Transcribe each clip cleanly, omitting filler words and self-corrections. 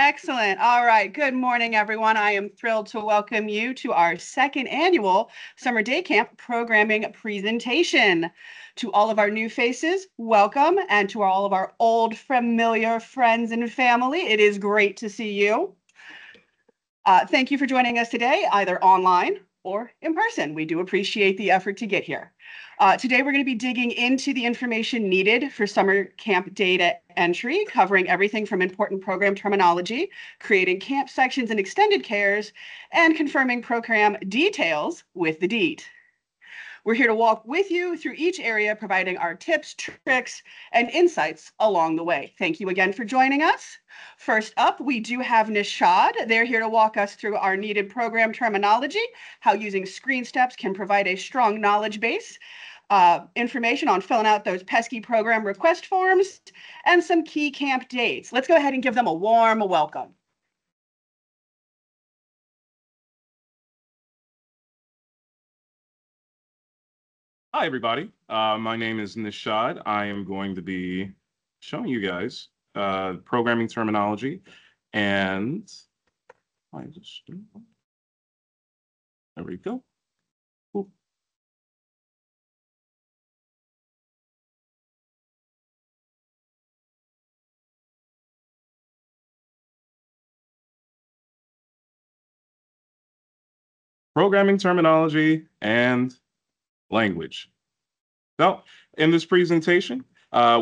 Excellent. All right. Good morning, everyone. I am thrilled to welcome you to our second annual Summer Day Camp programming presentation. To all of our new faces, welcome. And to all of our old familiar friends and family, it is great to see you. Thank you for joining us today, either online or in person. We do appreciate the effort to get here. Today, we're going to be digging into the information needed for summer camp data entry, covering everything from important program terminology, creating camp sections and extended cares, and confirming program details with the deed. We're here to walk with you through each area, providing our tips, tricks, and insights along the way. Thank you again for joining us. First up, we do have Nishad. They're here to walk us through our needed program terminology, how using screen steps can provide a strong knowledge base, information on filling out those pesky program request forms, and some key camp dates. Let's go ahead and give them a warm welcome. Hi, everybody. My name is Nishad. I am going to be showing you guys programming terminology, and there we go. Ooh. Programming terminology and language. So, in this presentation,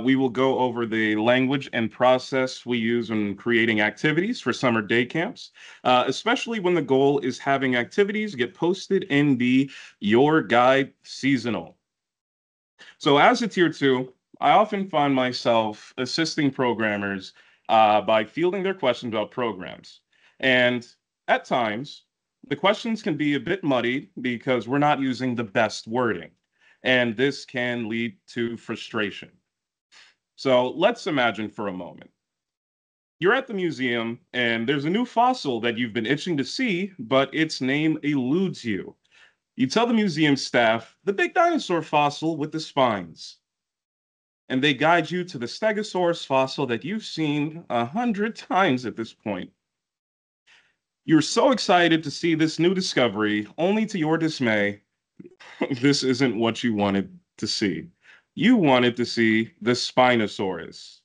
we will go over the language and process we use when creating activities for summer day camps, especially when the goal is having activities get posted in the Your Guide seasonal. So, as a tier 2, I often find myself assisting programmers by fielding their questions about programs. And at times, the questions can be a bit muddy because we're not using the best wording, and this can lead to frustration. So let's imagine for a moment. You're at the museum, and there's a new fossil that you've been itching to see, but its name eludes you. You tell the museum staff, the big dinosaur fossil with the spines. And they guide you to the Stegosaurus fossil that you've seen 100 times at this point. You're so excited to see this new discovery, only to your dismay, this isn't what you wanted to see. You wanted to see the Spinosaurus.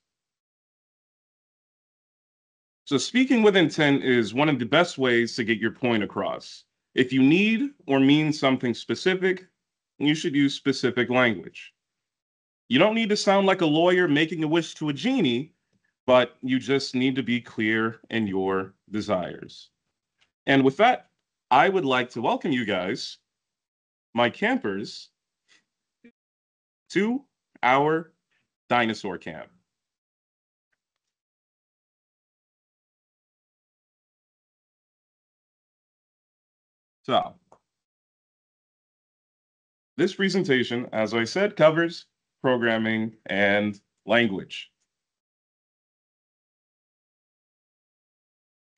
So speaking with intent is one of the best ways to get your point across. If you need or mean something specific, you should use specific language. You don't need to sound like a lawyer making a wish to a genie, but you just need to be clear in your desires. And with that, I would like to welcome you guys, my campers, to our dinosaur camp. So, this presentation, as I said, covers programming and language.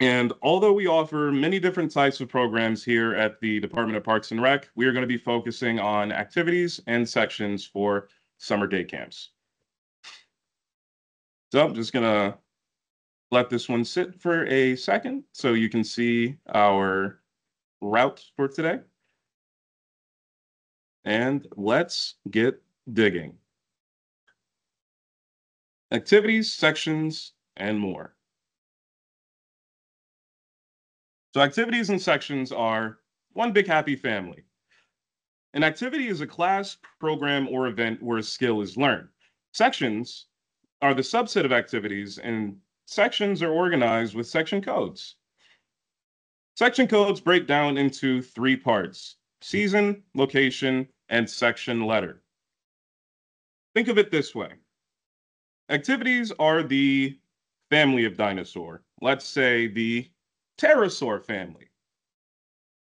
And although we offer many different types of programs here at the Department of Parks and Rec, we are going to be focusing on activities and sections for summer day camps. So I'm just going to let this one sit for a second so you can see our route for today. And let's get digging. Activities, sections, and more. So activities and sections are one big happy family. An activity is a class, program, or event where a skill is learned. Sections are the subset of activities, and sections are organized with section codes. Section codes break down into 3 parts: season, location, and section letter. Think of it this way. Activities are the family of dinosaur. Let's say the pterosaur family.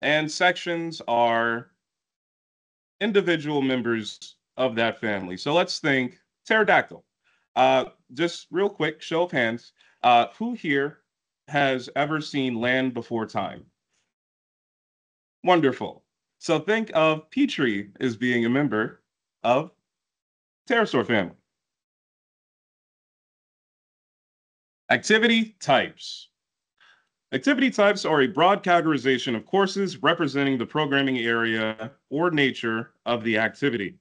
And sections are individual members of that family. So let's think pterodactyl. Just real quick, show of hands. Who here has ever seen Land Before Time? Wonderful. So think of Petrie as being a member of pterosaur family. Activity types. Activity types are a broad categorization of courses representing the programming area or nature of the activity.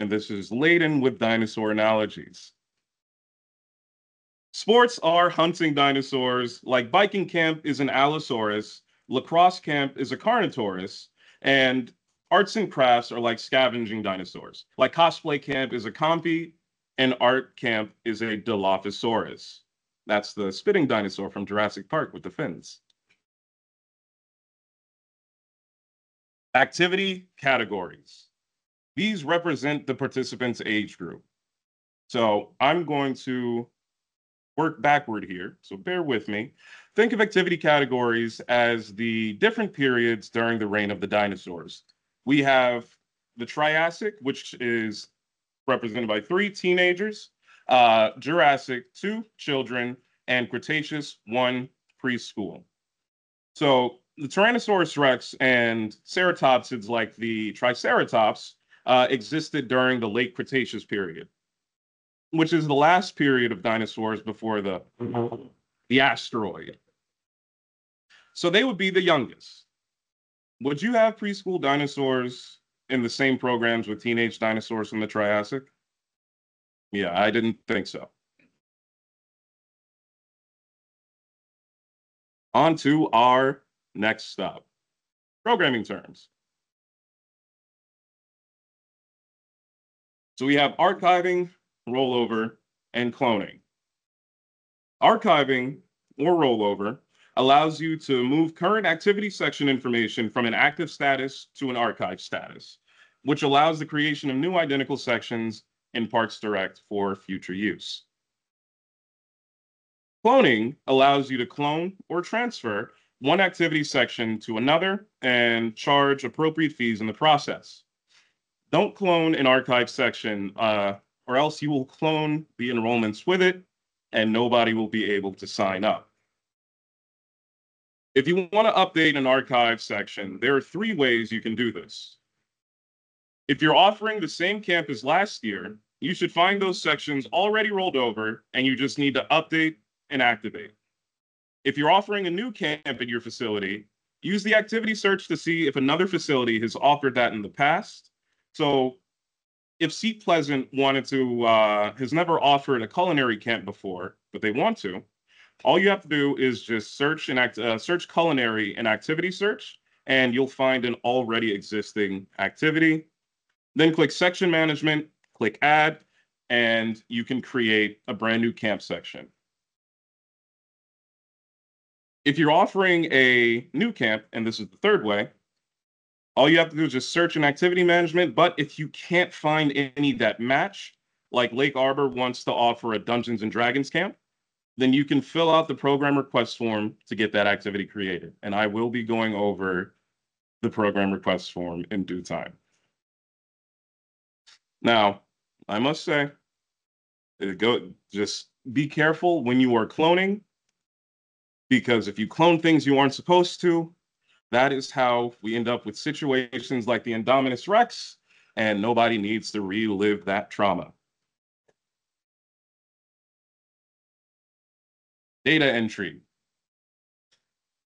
And this is laden with dinosaur analogies. Sports are hunting dinosaurs, like biking camp is an Allosaurus, lacrosse camp is a Carnotaurus, and arts and crafts are like scavenging dinosaurs. Like cosplay camp is a Compy, and art camp is a Dilophosaurus. That's the spitting dinosaur from Jurassic Park with the fins. Activity categories. These represent the participant's age group. So I'm going to work backward here, so bear with me. Think of activity categories as the different periods during the reign of the dinosaurs. We have the Triassic, which is represented by 3 teenagers, Jurassic, 2 children, and Cretaceous, 1 preschool. So the Tyrannosaurus rex and ceratopsids like the Triceratops existed during the late Cretaceous period, which is the last period of dinosaurs before the asteroid. So they would be the youngest. Would you have preschool dinosaurs in the same programs with teenage dinosaurs from the Triassic? Yeah, I didn't think so. On to our next stop, programming terms. So we have archiving, rollover, and cloning. Archiving or rollover allows you to move current activity section information from an active status to an archive status, which allows the creation of new identical sections in Parks Direct for future use. Cloning allows you to clone or transfer one activity section to another and charge appropriate fees in the process. Don't clone an archive section, or else you will clone the enrollments with it, and nobody will be able to sign up. If you want to update an archive section, there are 3 ways you can do this. If you're offering the same camp as last year, you should find those sections already rolled over, and you just need to update and activate. If you're offering a new camp at your facility, use the activity search to see if another facility has offered that in the past. So if Seat Pleasant has never offered a culinary camp before, but they want to, all you have to do is just search culinary in activity search, and you'll find an already existing activity. Then click section management, click add, and you can create a brand new camp section. If you're offering a new camp, and this is the 3rd way, all you have to do is just search in activity management. But if you can't find any that match, like Lake Arbor wants to offer a Dungeons and Dragons camp, then you can fill out the program request form to get that activity created. And I will be going over the program request form in due time. Now, I must say, just be careful when you are cloning, because if you clone things you aren't supposed to, that is how we end up with situations like the Indominus Rex, and nobody needs to relive that trauma. Data entry.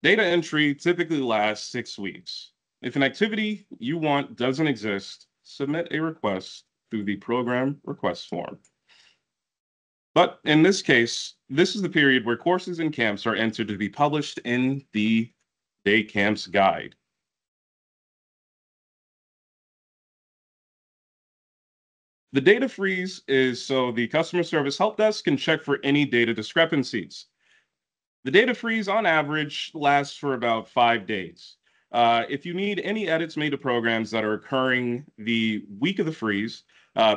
Data entry typically lasts 6 weeks. If an activity you want doesn't exist, submit a request through the program request form. But in this case, this is the period where courses and camps are entered to be published in the Day Camps Guide. The data freeze is so the customer service help desk can check for any data discrepancies. The data freeze on average lasts for about 5 days. If you need any edits made to programs that are occurring the week of the freeze,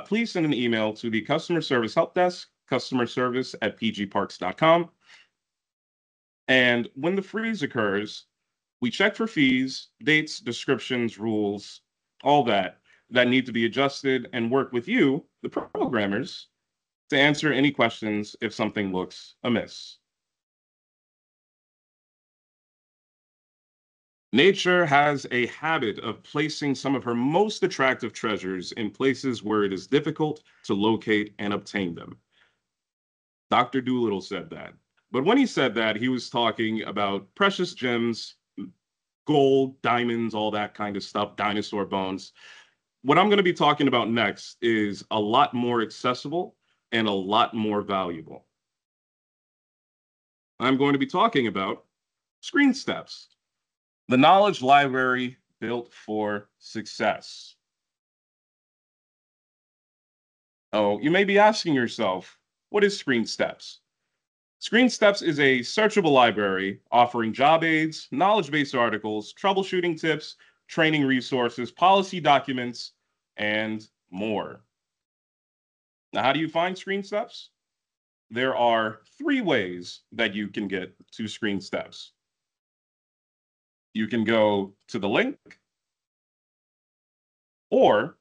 please send an email to the customer service help desk, customerservice@pgparks.com. And when the freeze occurs, we check for fees, dates, descriptions, rules, all that need to be adjusted, and work with you, the programmers, to answer any questions if something looks amiss. Nature has a habit of placing some of her most attractive treasures in places where it is difficult to locate and obtain them. Dr. Dolittle said that. But when he said that, he was talking about precious gems, gold, diamonds, all that kind of stuff, dinosaur bones. What I'm going to be talking about next is a lot more accessible and a lot more valuable. I'm going to be talking about ScreenSteps, the knowledge library built for success. Oh, you may be asking yourself, what is ScreenSteps? ScreenSteps is a searchable library offering job aids, knowledge-based articles, troubleshooting tips, training resources, policy documents, and more. Now, how do you find ScreenSteps? There are 3 ways that you can get to ScreenSteps. You can go to the link, or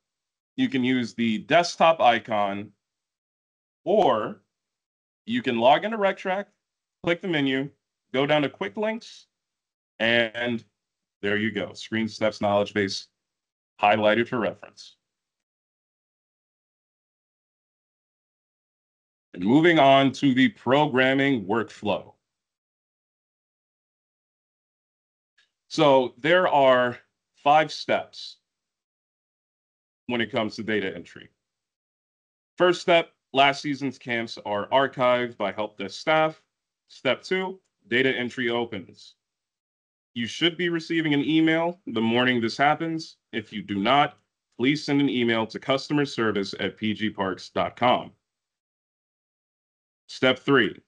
you can use the desktop icon, or you can log into RecTrack, click the menu, go down to Quick Links, and there you go. ScreenSteps knowledge base highlighted for reference. And moving on to the programming workflow. So there are 5 steps when it comes to data entry. First step, last season's camps are archived by help desk staff. Step 2, data entry opens. You should be receiving an email the morning this happens. If you do not, please send an email to customerservice@pgparks.com. Step 3,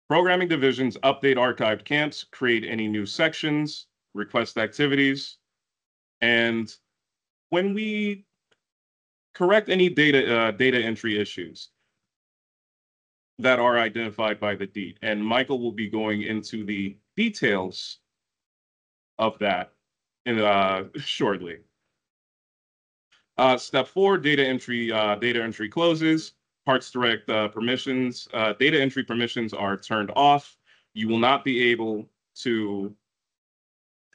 programming divisions update archived camps, create any new sections, request activities, and when we correct any data entry issues that are identified by the DEET, and Michael will be going into the details of that shortly. Step 4, data entry closes. Parts Direct permissions, data entry permissions are turned off. You will not be able to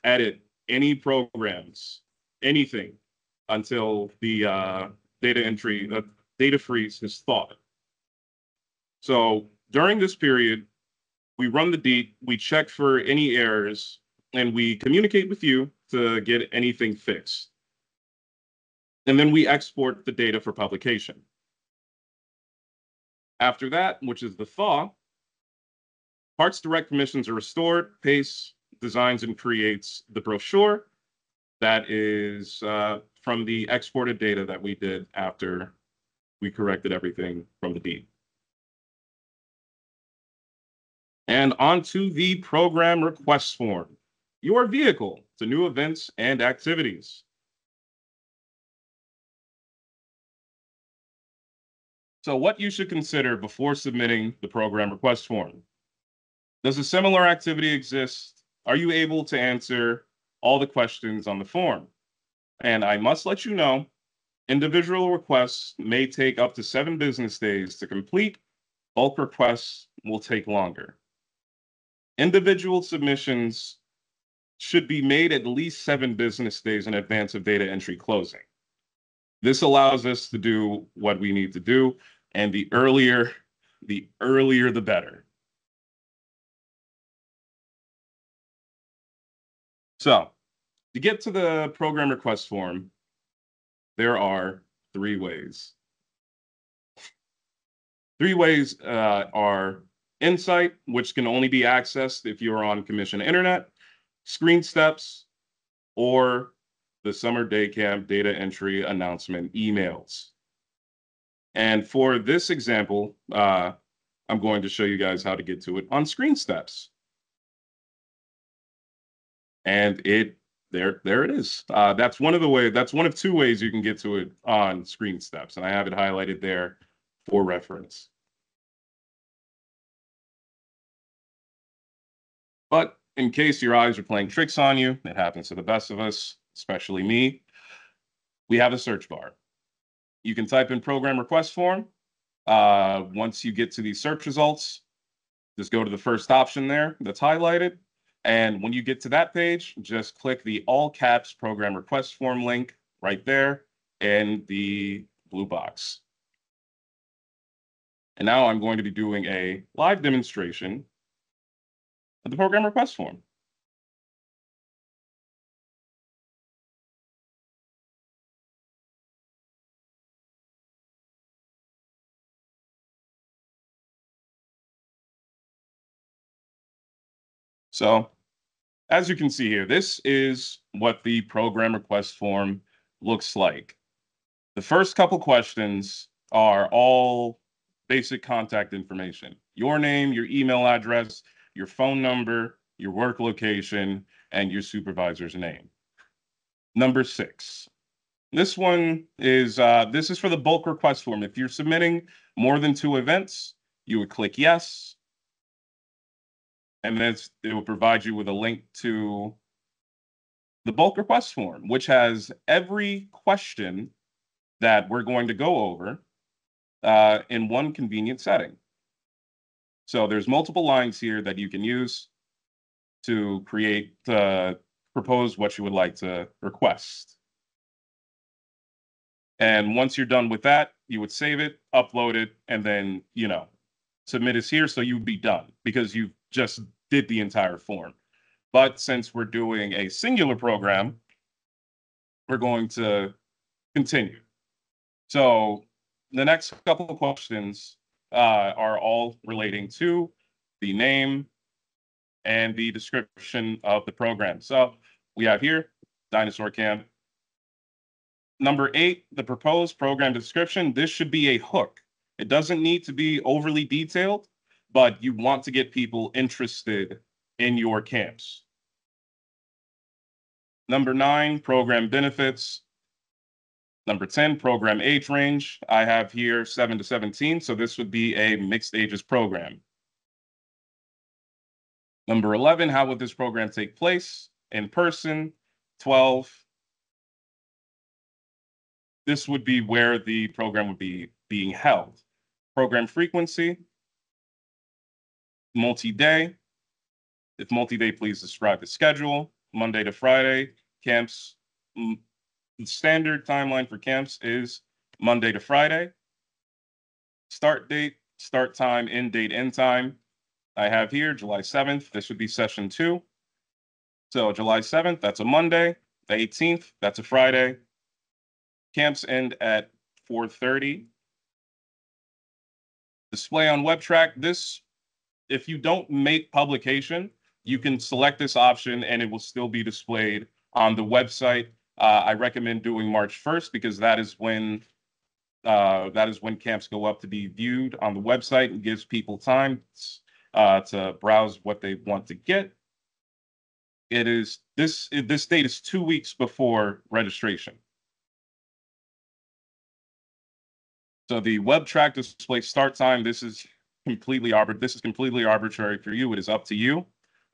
edit any programs, anything, until the data freeze is thawed. So during this period, we run the DEET, we check for any errors, and we communicate with you to get anything fixed. And then we export the data for publication. After that, which is the thaw, Parts Direct permissions are restored, PACE designs and creates the brochure that is from the exported data that we did after we corrected everything from the DEET. And onto the program request form, your vehicle to new events and activities. So what you should consider before submitting the program request form. Does a similar activity exist? Are you able to answer all the questions on the form? And I must let you know, individual requests may take up to 7 business days to complete. Bulk requests will take longer. Individual submissions should be made at least 7 business days in advance of data entry closing. This allows us to do what we need to do, and the earlier, the better. So, to get to the program request form, there are 3 ways. 3 ways are Insight, which can only be accessed if you're on Commission Internet, ScreenSteps, or the Summer Day Camp data entry announcement emails. And for this example, I'm going to show you guys how to get to it on ScreenSteps. And there it is. That's one of 2 ways you can get to it on ScreenSteps, and I have it highlighted there for reference. But in case your eyes are playing tricks on you, it happens to the best of us, especially me, we have a search bar. You can type in program request form. Once you get to these search results, just go to the first option there that's highlighted. And when you get to that page, just click the all caps program request form link right there in the blue box. And now I'm going to be doing a live demonstration of the program request form. So as you can see here, this is what the program request form looks like. The first couple questions are all basic contact information: your name, your email address, your phone number, your work location, and your supervisor's name. Number 6. This is for the bulk request form. If you're submitting more than 2 events, you would click yes, and then it will provide you with a link to the bulk request form, which has every question that we're going to go over in one convenient setting. So there's multiple lines here that you can use to propose what you would like to request. And once you're done with that, you would save it, upload it, and then, submit it here, so you'd be done because you just did the entire form. But since we're doing a singular program, we're going to continue. So the next couple of questions are all relating to the name and the description of the program. So we have here Dinosaur Camp. Number 8, the proposed program description. This should be a hook. It doesn't need to be overly detailed, but you want to get people interested in your camps. Number 9, program benefits. Number 10, program age range. I have here 7 to 17, so this would be a mixed ages program. Number 11, how would this program take place? In person. 12, this would be where the program would be being held. Program frequency. Multi-day. If multi-day, please describe the schedule. Monday to Friday. Camps. The standard timeline for camps is Monday to Friday. Start date, start time, end date, end time. I have here July 7th. This would be session 2. So July 7th, that's a Monday. The 18th, that's a Friday. Camps end at 4:30. Display on WebTrack. This, if you don't make publication, you can select this option and it will still be displayed on the website. I recommend doing March 1st because that is when camps go up to be viewed on the website and gives people time to browse what they want to get. This date is 2 weeks before registration. So the WebTrack display start time, this is completely arbitrary for you. It is up to you.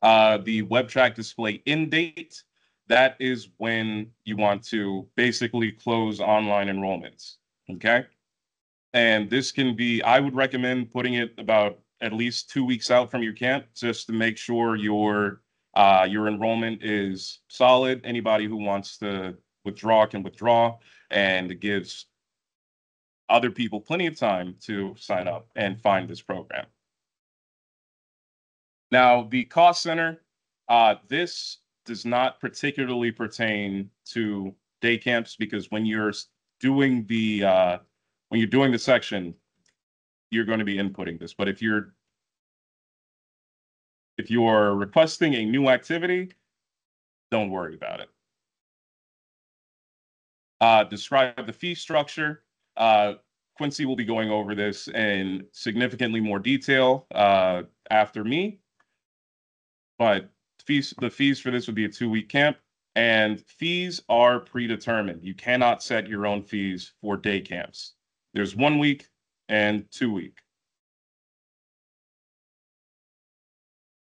The WebTrack display end date, that is when you want to basically close online enrollments. Okay. And this can be, I would recommend putting it about at least 2 weeks out from your camp, just to make sure your enrollment is solid. Anybody who wants to withdraw can withdraw, and it gives other people plenty of time to sign up and find this program. Now, the cost center, this does not particularly pertain to day camps, because when you're doing the section, you're going to be inputting this. But if you're requesting a new activity, don't worry about it. Describe the fee structure. Quincy will be going over this in significantly more detail after me. But the fees for this would be a 2-week camp, and fees are predetermined. You cannot set your own fees for day camps. There's 1 week and 2 week.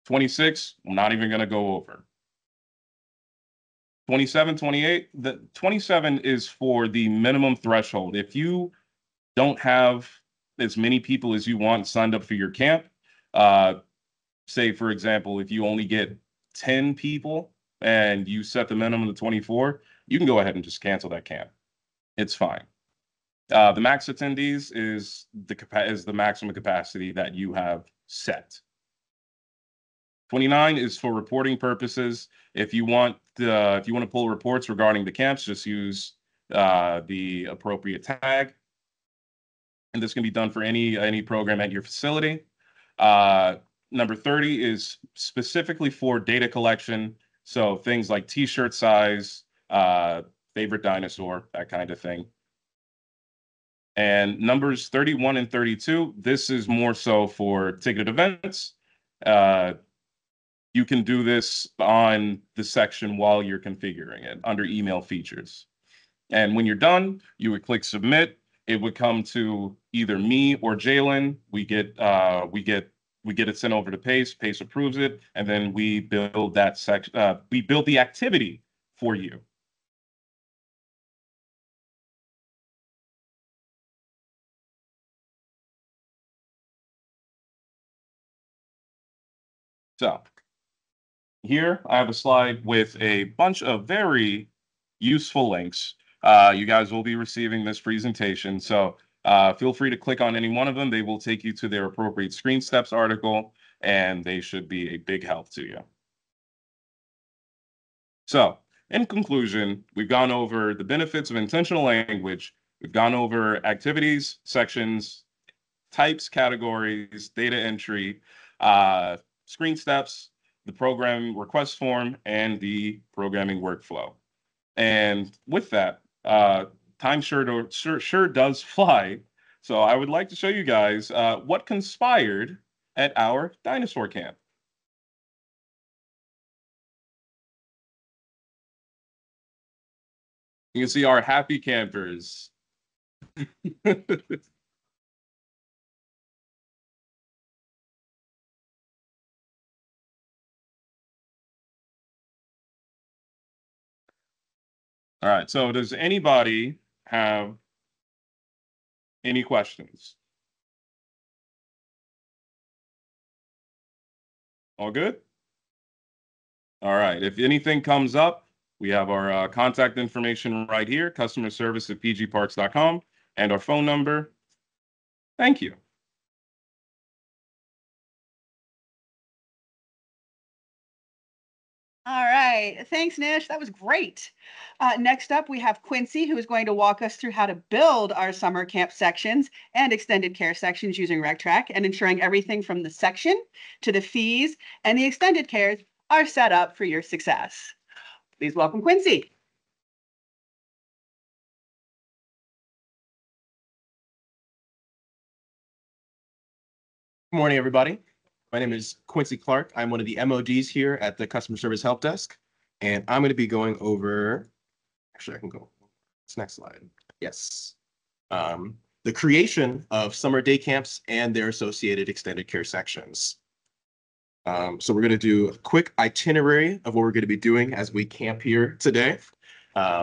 26, I'm not even going to go over. 27, 28, the 27 is for the minimum threshold. If you don't have as many people as you want signed up for your camp, say, for example, if you only get 10 people and you set the minimum to 24, you can go ahead and just cancel that camp. It's fine. The max attendees is the maximum capacity that you have set. 29 is for reporting purposes. If you want to pull reports regarding the camps, just use the appropriate tag, and this can be done for any program at your facility. Number 30 is specifically for data collection, so things like T-shirt size, favorite dinosaur, that kind of thing. And numbers 31 and 32, this is more so for ticketed events. You can do this on the section while you're configuring it under email features. And when you're done, you would click submit. It would come to either me or Jalen. We get it sent over to Pace. Pace approves it, and then we build that section. We build the activity for you. So here I have a slide with a bunch of very useful links. You guys will be receiving this presentation, so feel free to click on any one of them. They will take you to their appropriate Screen Steps article, and they should be a big help to you. So, in conclusion, we've gone over the benefits of intentional language. We've gone over activities, sections, types, categories, data entry, screen steps, the programming request form, and the programming workflow. And with that, time sure does fly. So I would like to show you guys what conspired at our dinosaur camp. You can see our happy campers. All right, so does anybody have any questions? All good? All right, if anything comes up, we have our contact information right here, customer service at pgparks.com, and our phone number. Thank you. All right. Thanks, Nish. That was great. Next up, we have Quincy, who is going to walk us through how to build our summer camp sections and extended care sections using RecTrack and ensuring everything from the section to the fees and the extended cares are set up for your success. Please welcome Quincy. Good morning, everybody. My name is Quincy Clark. I'm one of the MODs here at the Customer Service Help Desk, and I'm going to be going over, actually, I can go, this next slide. Yes. The creation of summer day camps and their associated extended care sections. So we're going to do a quick itinerary of what we're going to be doing as we camp here today.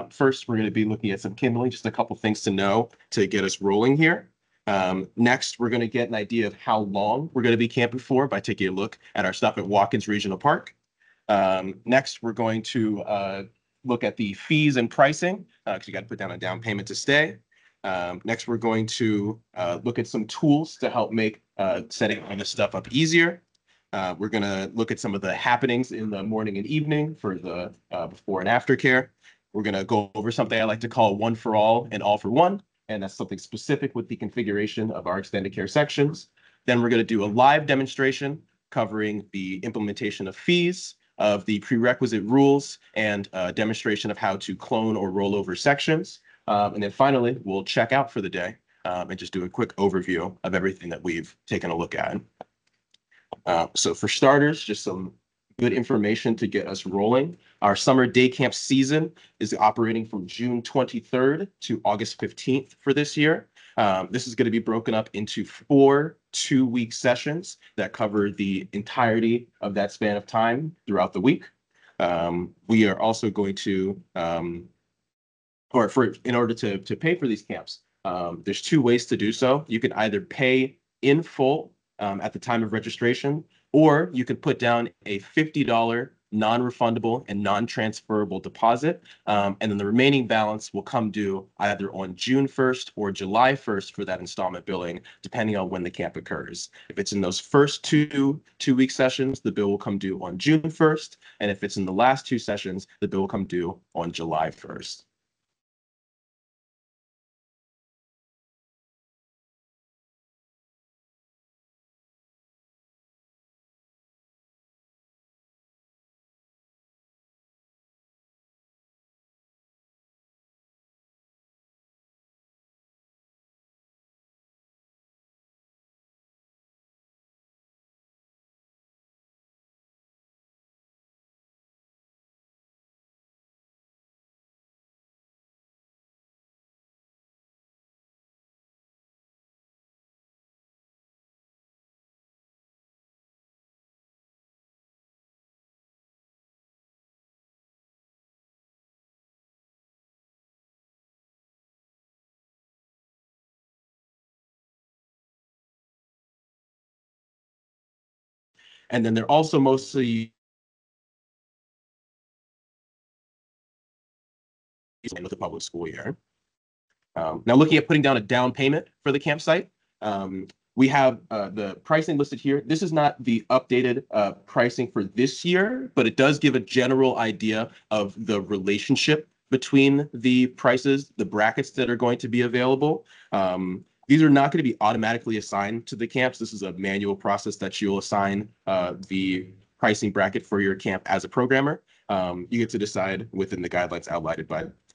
First, we're going to be looking at some kindling, just a couple things to know to get us rolling here. Next, we're going to get an idea of how long we're going to be camping for by taking a look at our stop at Watkins Regional Park. Next, we're going to look at the fees and pricing, because you got to put down a down payment to stay. Next, we're going to look at some tools to help make setting all this stuff up easier. We're going to look at some of the happenings in the morning and evening for the before and after care. We're going to go over something I like to call one for all and all for one. And that's something specific with the configuration of our extended care sections. Then we're going to do a live demonstration covering the implementation of fees, of the prerequisite rules, and a demonstration of how to clone or roll over sections. And then finally, we'll check out for the day and just do a quick overview of everything that we've taken a look at. So for starters, just some good information to get us rolling. Our summer day camp season is operating from June 23rd to August 15th for this year. This is going to be broken up into 4 two-week sessions that cover the entirety of that span of time throughout the week. We are also going to, in order to pay for these camps, there's 2 ways to do so. You can either pay in full at the time of registration, or you could put down a $50 non-refundable, and non-transferable deposit. And then the remaining balance will come due either on June 1st or July 1st for that installment billing, depending on when the camp occurs. If it's in those first two-week sessions, the bill will come due on June 1st. And if it's in the last two sessions, the bill will come due on July 1st. And then they're also mostly with the public school year. Now, looking at putting down a down payment for the campsite, we have the pricing listed here. This is not the updated pricing for this year, but it does give a general idea of the relationship between the prices, the brackets that are going to be available. These are not going to be automatically assigned to the camps. This is a manual process that you'll assign the pricing bracket for your camp as a programmer. You get to decide within the guidelines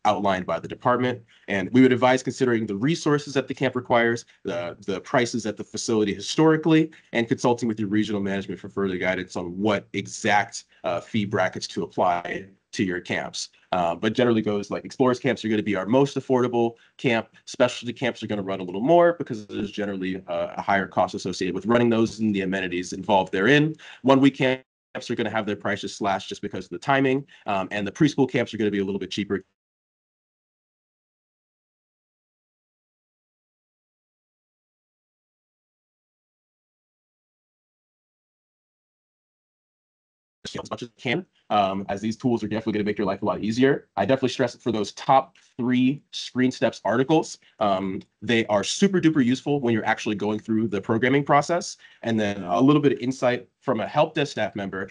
outlined by the department. And we would advise considering the resources that the camp requires, the prices at the facility historically, and consulting with your regional management for further guidance on what exact fee brackets to apply to your camps. But generally goes like explorers camps are going to be our most affordable camp. Specialty camps are going to run a little more because there's generally a higher cost associated with running those and the amenities involved therein. 1 week camps are going to have their prices slashed just because of the timing. And the preschool camps are going to be a little bit cheaper. As much as I can, as these tools are definitely going to make your life a lot easier. I definitely stress it for those top 3 Screen Steps articles. They are super duper useful when you're actually going through the programming process. And then a little bit of insight from a help desk staff member.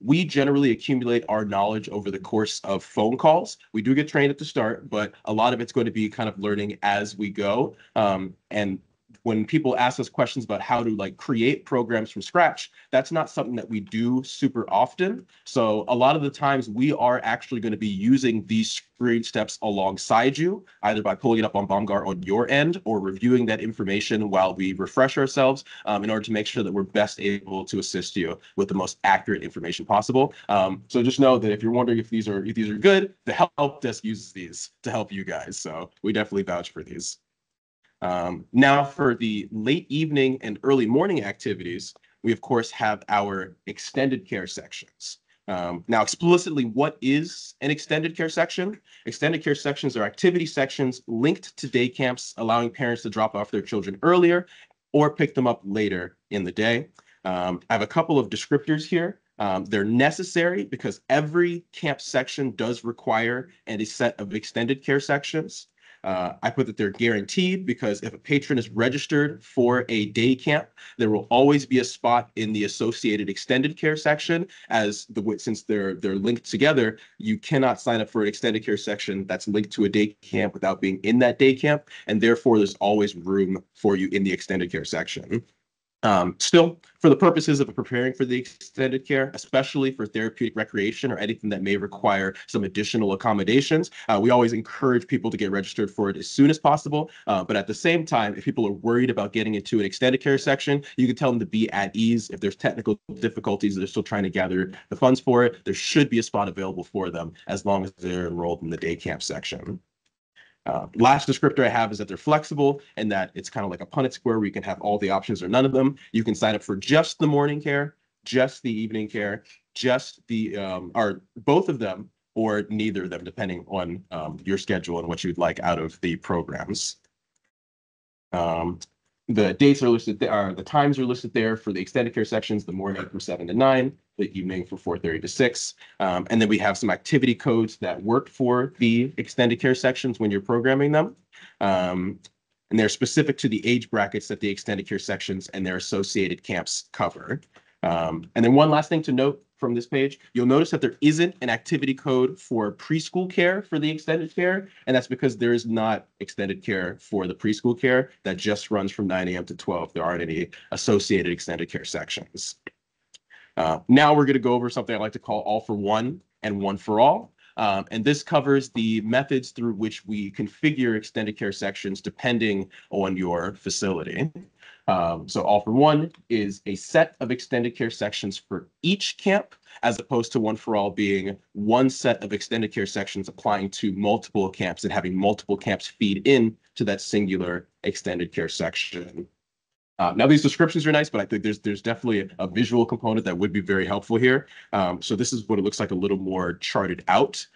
We generally accumulate our knowledge over the course of phone calls. We do get trained at the start, but a lot of it's going to be kind of learning as we go. And when people ask us questions about how to like create programs from scratch, that's not something that we do super often. So a lot of the times we are actually going to be using these Screen Steps alongside you, either by pulling it up on BOMGAR on your end or reviewing that information while we refresh ourselves in order to make sure that we're best able to assist you with the most accurate information possible. So just know that if you're wondering if these are good, the help desk uses these to help you guys. So we definitely vouch for these. Now for the late evening and early morning activities, we of course have our extended care sections. Now explicitly, what is an extended care section? Extended care sections are activity sections linked to day camps, allowing parents to drop off their children earlier or pick them up later in the day. I have a couple of descriptors here. They're necessary because every camp section does require a set of extended care sections. I put that they're guaranteed because if a patron is registered for a day camp, there will always be a spot in the associated extended care section. Since they're linked together, you cannot sign up for an extended care section that's linked to a day camp without being in that day camp, and therefore there's always room for you in the extended care section. Still, for the purposes of preparing for the extended care, especially for therapeutic recreation or anything that may require some additional accommodations, we always encourage people to get registered for it as soon as possible. But at the same time, if people are worried about getting into an extended care section, you can tell them to be at ease. If there's technical difficulties, they're still trying to gather the funds for it, there should be a spot available for them as long as they're enrolled in the day camp section. Last descriptor I have is that they're flexible and that it's kind of like a Punnett square where you can have all the options or none of them. You can sign up for just the morning care, just the evening care, just the or both of them or neither of them, depending on your schedule and what you'd like out of the programs. The dates are listed there, the times are listed there for the extended care sections, the morning from 7 to 9, the evening from 4:30 to 6. And then we have some activity codes that work for the extended care sections when you're programming them. And they're specific to the age brackets that the extended care sections and their associated camps cover. And then one last thing to note from this page, you'll notice that there isn't an activity code for preschool care for the extended care, and that's because there is not extended care for the preschool care that just runs from 9 a.m. to 12. There aren't any associated extended care sections. Now we're going to go over something I like to call all for one and one for all. And this covers the methods through which we configure extended care sections depending on your facility. So all for one is a set of extended care sections for each camp, as opposed to one for all being one set of extended care sections applying to multiple camps and having multiple camps feed in to that singular extended care section. Now these descriptions are nice, but I think there's definitely a visual component that would be very helpful here. So this is what it looks like a little more charted out.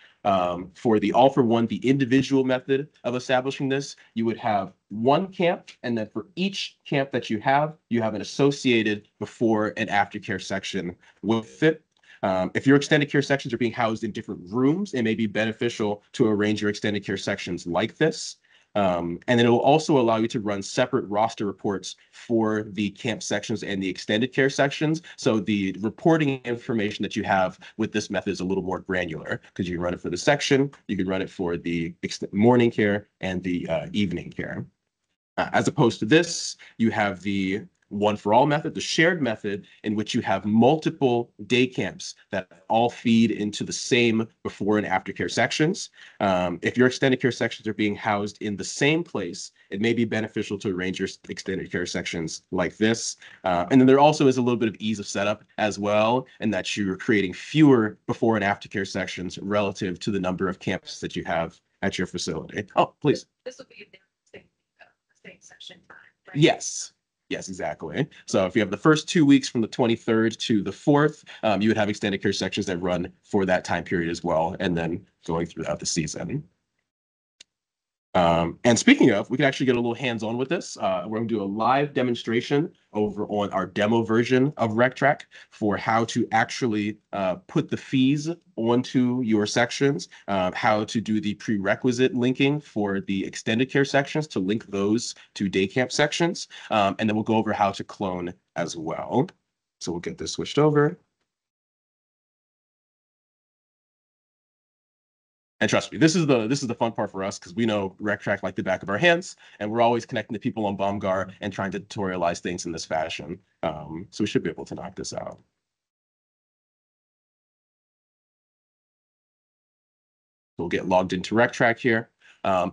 For the all for one, the individual method of establishing this, you would have one camp, and then for each camp that you have an associated before and after care section with it. If your extended care sections are being housed in different rooms, it may be beneficial to arrange your extended care sections like this. And it will also allow you to run separate roster reports for the camp sections and the extended care sections. So the reporting information that you have with this method is a little more granular because you can run it for the section, you can run it for the morning care and the evening care. As opposed to this, you have the one for all method, the shared method, in which you have multiple day camps that all feed into the same before and after care sections. If your extended care sections are being housed in the same place, it may be beneficial to arrange your extended care sections like this. And then there also is a little bit of ease of setup as well, in that you're creating fewer before and after care sections relative to the number of camps that you have at your facility. Oh, please. This will be the same section time, right? Yes. Yes, exactly. So if you have the first 2 weeks from the 23rd to the 4th, you would have extended care sections that run for that time period as well, and then going throughout the season. And speaking of, we can actually get a little hands-on with this. We're going to do a live demonstration over on our demo version of RecTrack for how to actually put the fees onto your sections, how to do the prerequisite linking for the extended care sections to link those to day camp sections. And then we'll go over how to clone as well. So we'll get this switched over. And trust me, this is the fun part for us because we know RecTrack like the back of our hands, and we're always connecting to people on BOMGAR and trying to tutorialize things in this fashion. So we should be able to knock this out. We'll get logged into RecTrack here.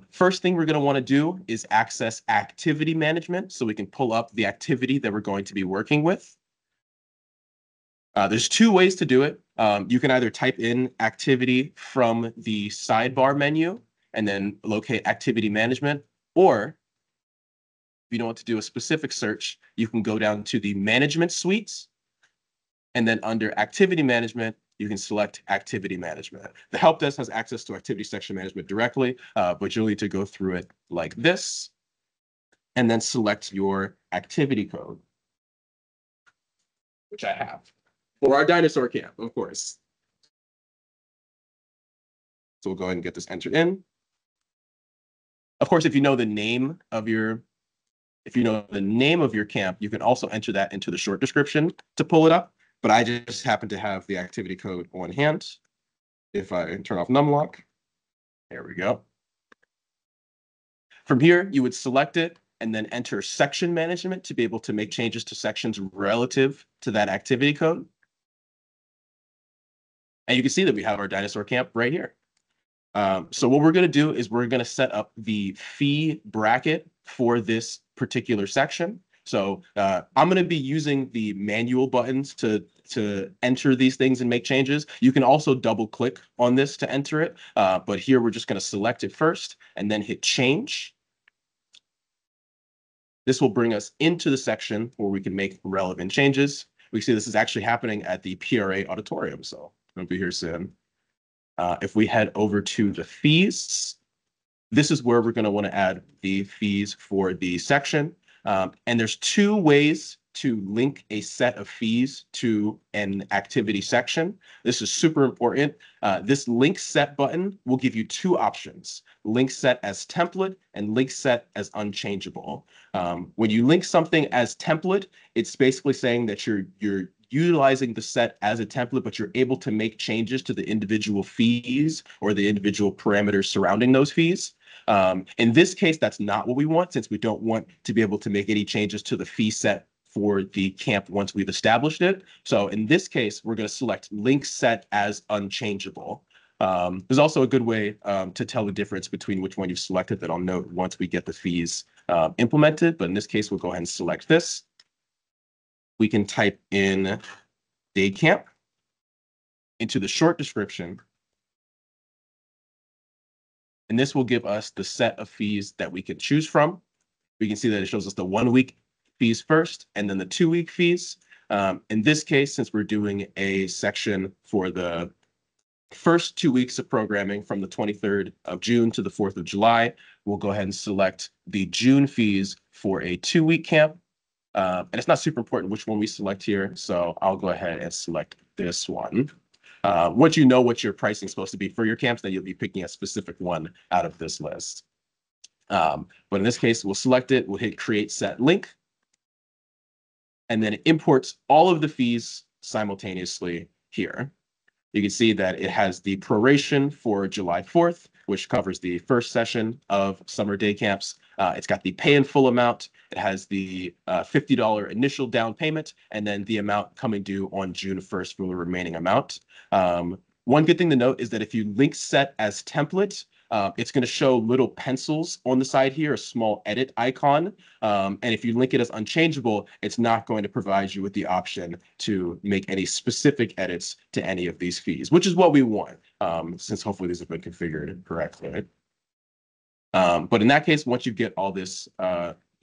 First thing we're going to want to do is access activity management so we can pull up the activity that we're going to be working with. There's two ways to do it. You can either type in activity from the sidebar menu and then locate activity management, or if you don't want to do a specific search, you can go down to the management suites, and then under activity management, you can select activity management. The help desk has access to activity section management directly, but you'll need to go through it like this, and then select your activity code, which I have. For our dinosaur camp, of course. So we'll go ahead and get this entered in. Of course, if you know the name of your camp, you can also enter that into the short description to pull it up. But I just happen to have the activity code on hand. If I turn off numlock, there we go. From here, you would select it and then enter section management to be able to make changes to sections relative to that activity code. And you can see that we have our dinosaur camp right here. So what we're going to do is we're going to set up the fee bracket for this particular section. So I'm going to be using the manual buttons to enter these things and make changes. You can also double click on this to enter it. But here we're just going to select it first and then hit change. This will bring us into the section where we can make relevant changes. We see this is actually happening at the PRA auditorium. So I'll be here soon. If we head over to the fees, this is where we're going to want to add the fees for the section. And there's two ways to link a set of fees to an activity section. This is super important. This link set button will give you two options: link set as template and link set as unchangeable. When you link something as template, it's basically saying that you're utilizing the set as a template, but you're able to make changes to the individual fees or the individual parameters surrounding those fees. In this case, that's not what we want, since we don't want to be able to make any changes to the fee set for the camp once we've established it. So in this case, we're going to select link set as unchangeable. There's also a good way to tell the difference between which one you've selected that I'll note once we get the fees implemented. But in this case, we'll go ahead and select this. We can type in day camp into the short description. And this will give us the set of fees that we can choose from. We can see that it shows us the 1 week fees first, and then the 2 week fees. In this case, since we're doing a section for the first 2 weeks of programming from the 23rd of June to the 4th of July, we'll go ahead and select the June fees for a 2 week camp. And it's not super important which one we select here, so I'll go ahead and select this one. Once you know what your pricing is supposed to be for your camps, then you'll be picking a specific one out of this list. But in this case, we'll select it, we'll hit create set link, and then it imports all of the fees simultaneously here. You can see that it has the proration for July 4th, which covers the first session of summer day camps. It's got the pay in full amount. It has the $50 initial down payment, and then the amount coming due on June 1st for the remaining amount. One good thing to note is that if you link set as template, it's going to show little pencils on the side here, a small edit icon. And if you link it as unchangeable, it's not going to provide you with the option to make any specific edits to any of these fees, which is what we want, since hopefully these have been configured correctly. But in that case, once you get all this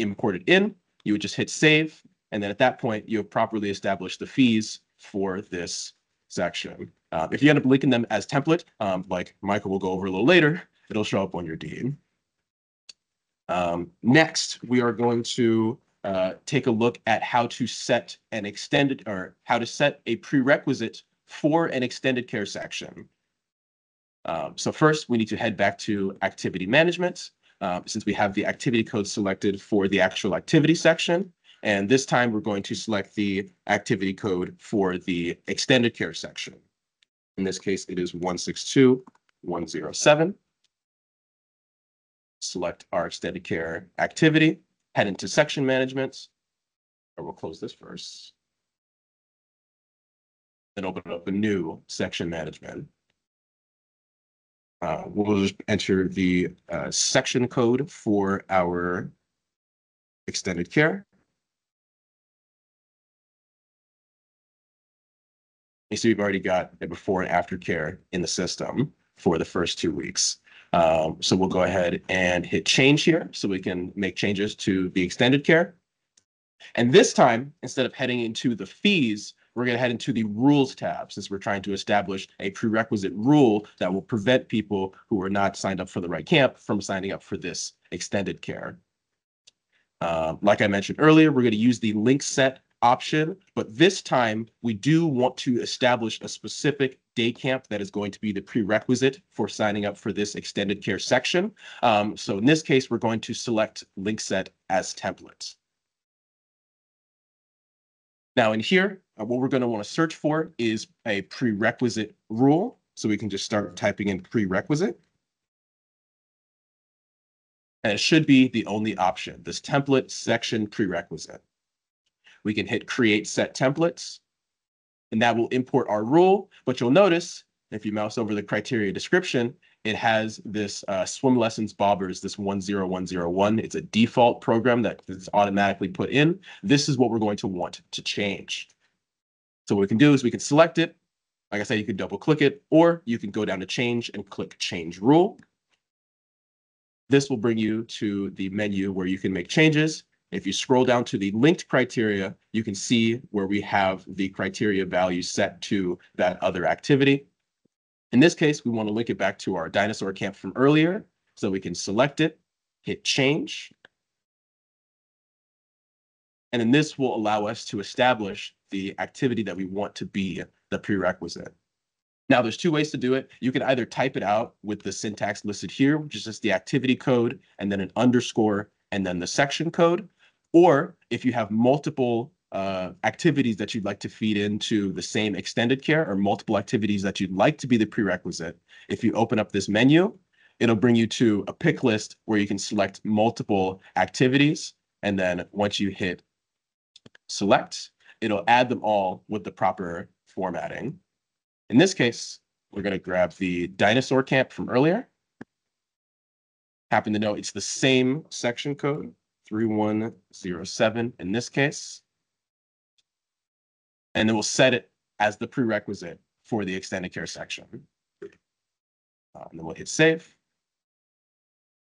imported in, you would just hit save. And then at that point, you have properly established the fees for this section. If you end up linking them as template, like Michael will go over a little later, it'll show up on your deed. Next, we are going to take a look at how to set an extended, or how to set a prerequisite for an extended care section. So first, we need to head back to activity management, since we have the activity code selected for the actual activity section. And this time, we're going to select the activity code for the extended care section. In this case, it is 162.107. Select our extended care activity, head into section management, or we'll close this first. Then open up a new section management. We'll just enter the section code for our extended care. You see, we've already got a before and after care in the system for the first 2 weeks. So we'll go ahead and hit change here so we can make changes to the extended care. And this time, instead of heading into the fees, we're going to head into the rules tab, since we're trying to establish a prerequisite rule that will prevent people who are not signed up for the right camp from signing up for this extended care. Like I mentioned earlier, we're going to use the link set option, but this time we do want to establish a specific day camp that is going to be the prerequisite for signing up for this extended care section. So in this case, we're going to select link set as template. Now in here, what we're going to want to search for is a prerequisite rule. So we can just start typing in prerequisite. And it should be the only option, this template section prerequisite. We can hit create set templates, and that will import our rule. But you'll notice if you mouse over the criteria description, it has this swim lessons bobbers, this 10101. It's a default program that is automatically put in. This is what we're going to want to change. So what we can do is we can select it. Like I said, you can double click it, or you can go down to change and click change rule. This will bring you to the menu where you can make changes. If you scroll down to the linked criteria, you can see where we have the criteria value set to that other activity. In this case, we want to link it back to our dinosaur camp from earlier. So we can select it, hit change. And then this will allow us to establish the activity that we want to be the prerequisite. Now, there's two ways to do it. You can either type it out with the syntax listed here, which is just the activity code, and then an underscore, and then the section code. Or if you have multiple activities that you'd like to feed into the same extended care, or multiple activities that you'd like to be the prerequisite, if you open up this menu, it'll bring you to a pick list where you can select multiple activities. And then once you hit select, it'll add them all with the proper formatting. In this case, we're going to grab the dinosaur camp from earlier. Happen to know it's the same section code, 3107 in this case. And then we'll set it as the prerequisite for the extended care section. And then we'll hit save.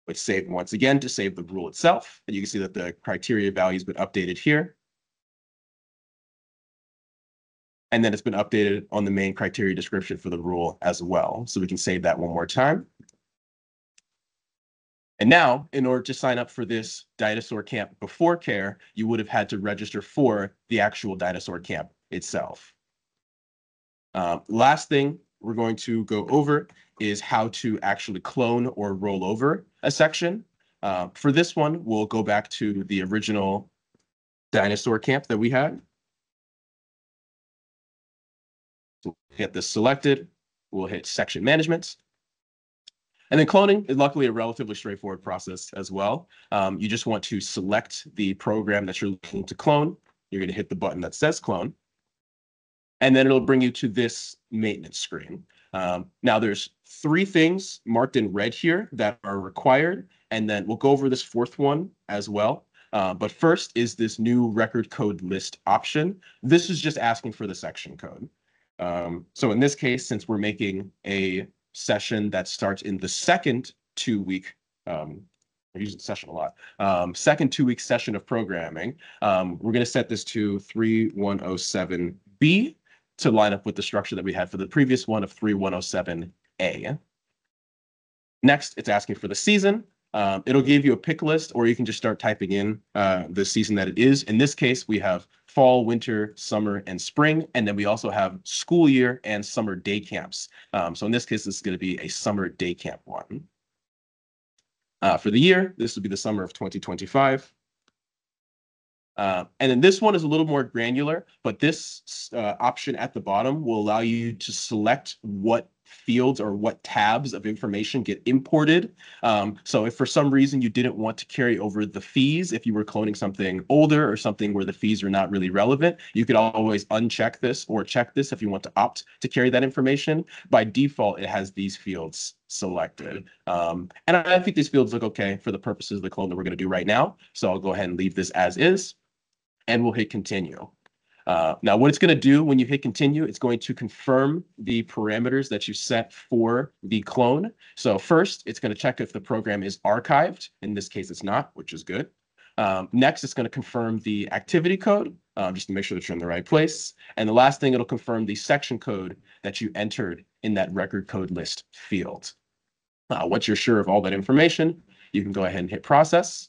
We'll save once again to save the rule itself. And you can see that the criteria value has been updated here. And then it's been updated on the main criteria description for the rule as well. So we can save that one more time. And now, in order to sign up for this dinosaur camp before care, you would have had to register for the actual dinosaur camp itself. Last thing we're going to go over is how to actually clone or roll over a section. For this one, we'll go back to the original dinosaur camp that we had. So get this selected, we'll hit section management. And then cloning is luckily a relatively straightforward process as well. You just want to select the program that you're looking to clone. You're going to hit the button that says clone. And then it'll bring you to this maintenance screen. Now there's 3 things marked in red here that are required. And then we'll go over this 4th one as well. But first is this new record code list option. This is just asking for the section code. So in this case, since we're making a session that starts in the second 2-week, I use the session a lot, second 2-week session of programming, we're going to set this to 3107B to line up with the structure that we had for the previous one of 3107A. Next, it's asking for the season. It'll give you a pick list, or you can just start typing in the season that it is. In this case, we have fall, winter, summer, and spring. And then we also have school year and summer day camps. So in this case, this is going to be a summer day camp one. For the year, this would be the summer of 2025. And then this one is a little more granular, but this option at the bottom will allow you to select what fields or what tabs of information get imported. So if for some reason you didn't want to carry over the fees, if you were cloning something older or something where the fees are not really relevant, you could always uncheck this or check this if you want to opt to carry that information. By default, it has these fields selected. And I think these fields look okay for the purposes of the clone that we're going to do right now. So I'll go ahead and leave this as is, and we'll hit continue. Now, what it's going to do when you hit continue, it's going to confirm the parameters that you set for the clone. So first, it's going to check if the program is archived. In this case, it's not, which is good. Next, it's going to confirm the activity code, just to make sure that you're in the right place. And the last thing, it'll confirm the section code that you entered in that record code list field. Once you're sure of all that information, you can go ahead and hit process,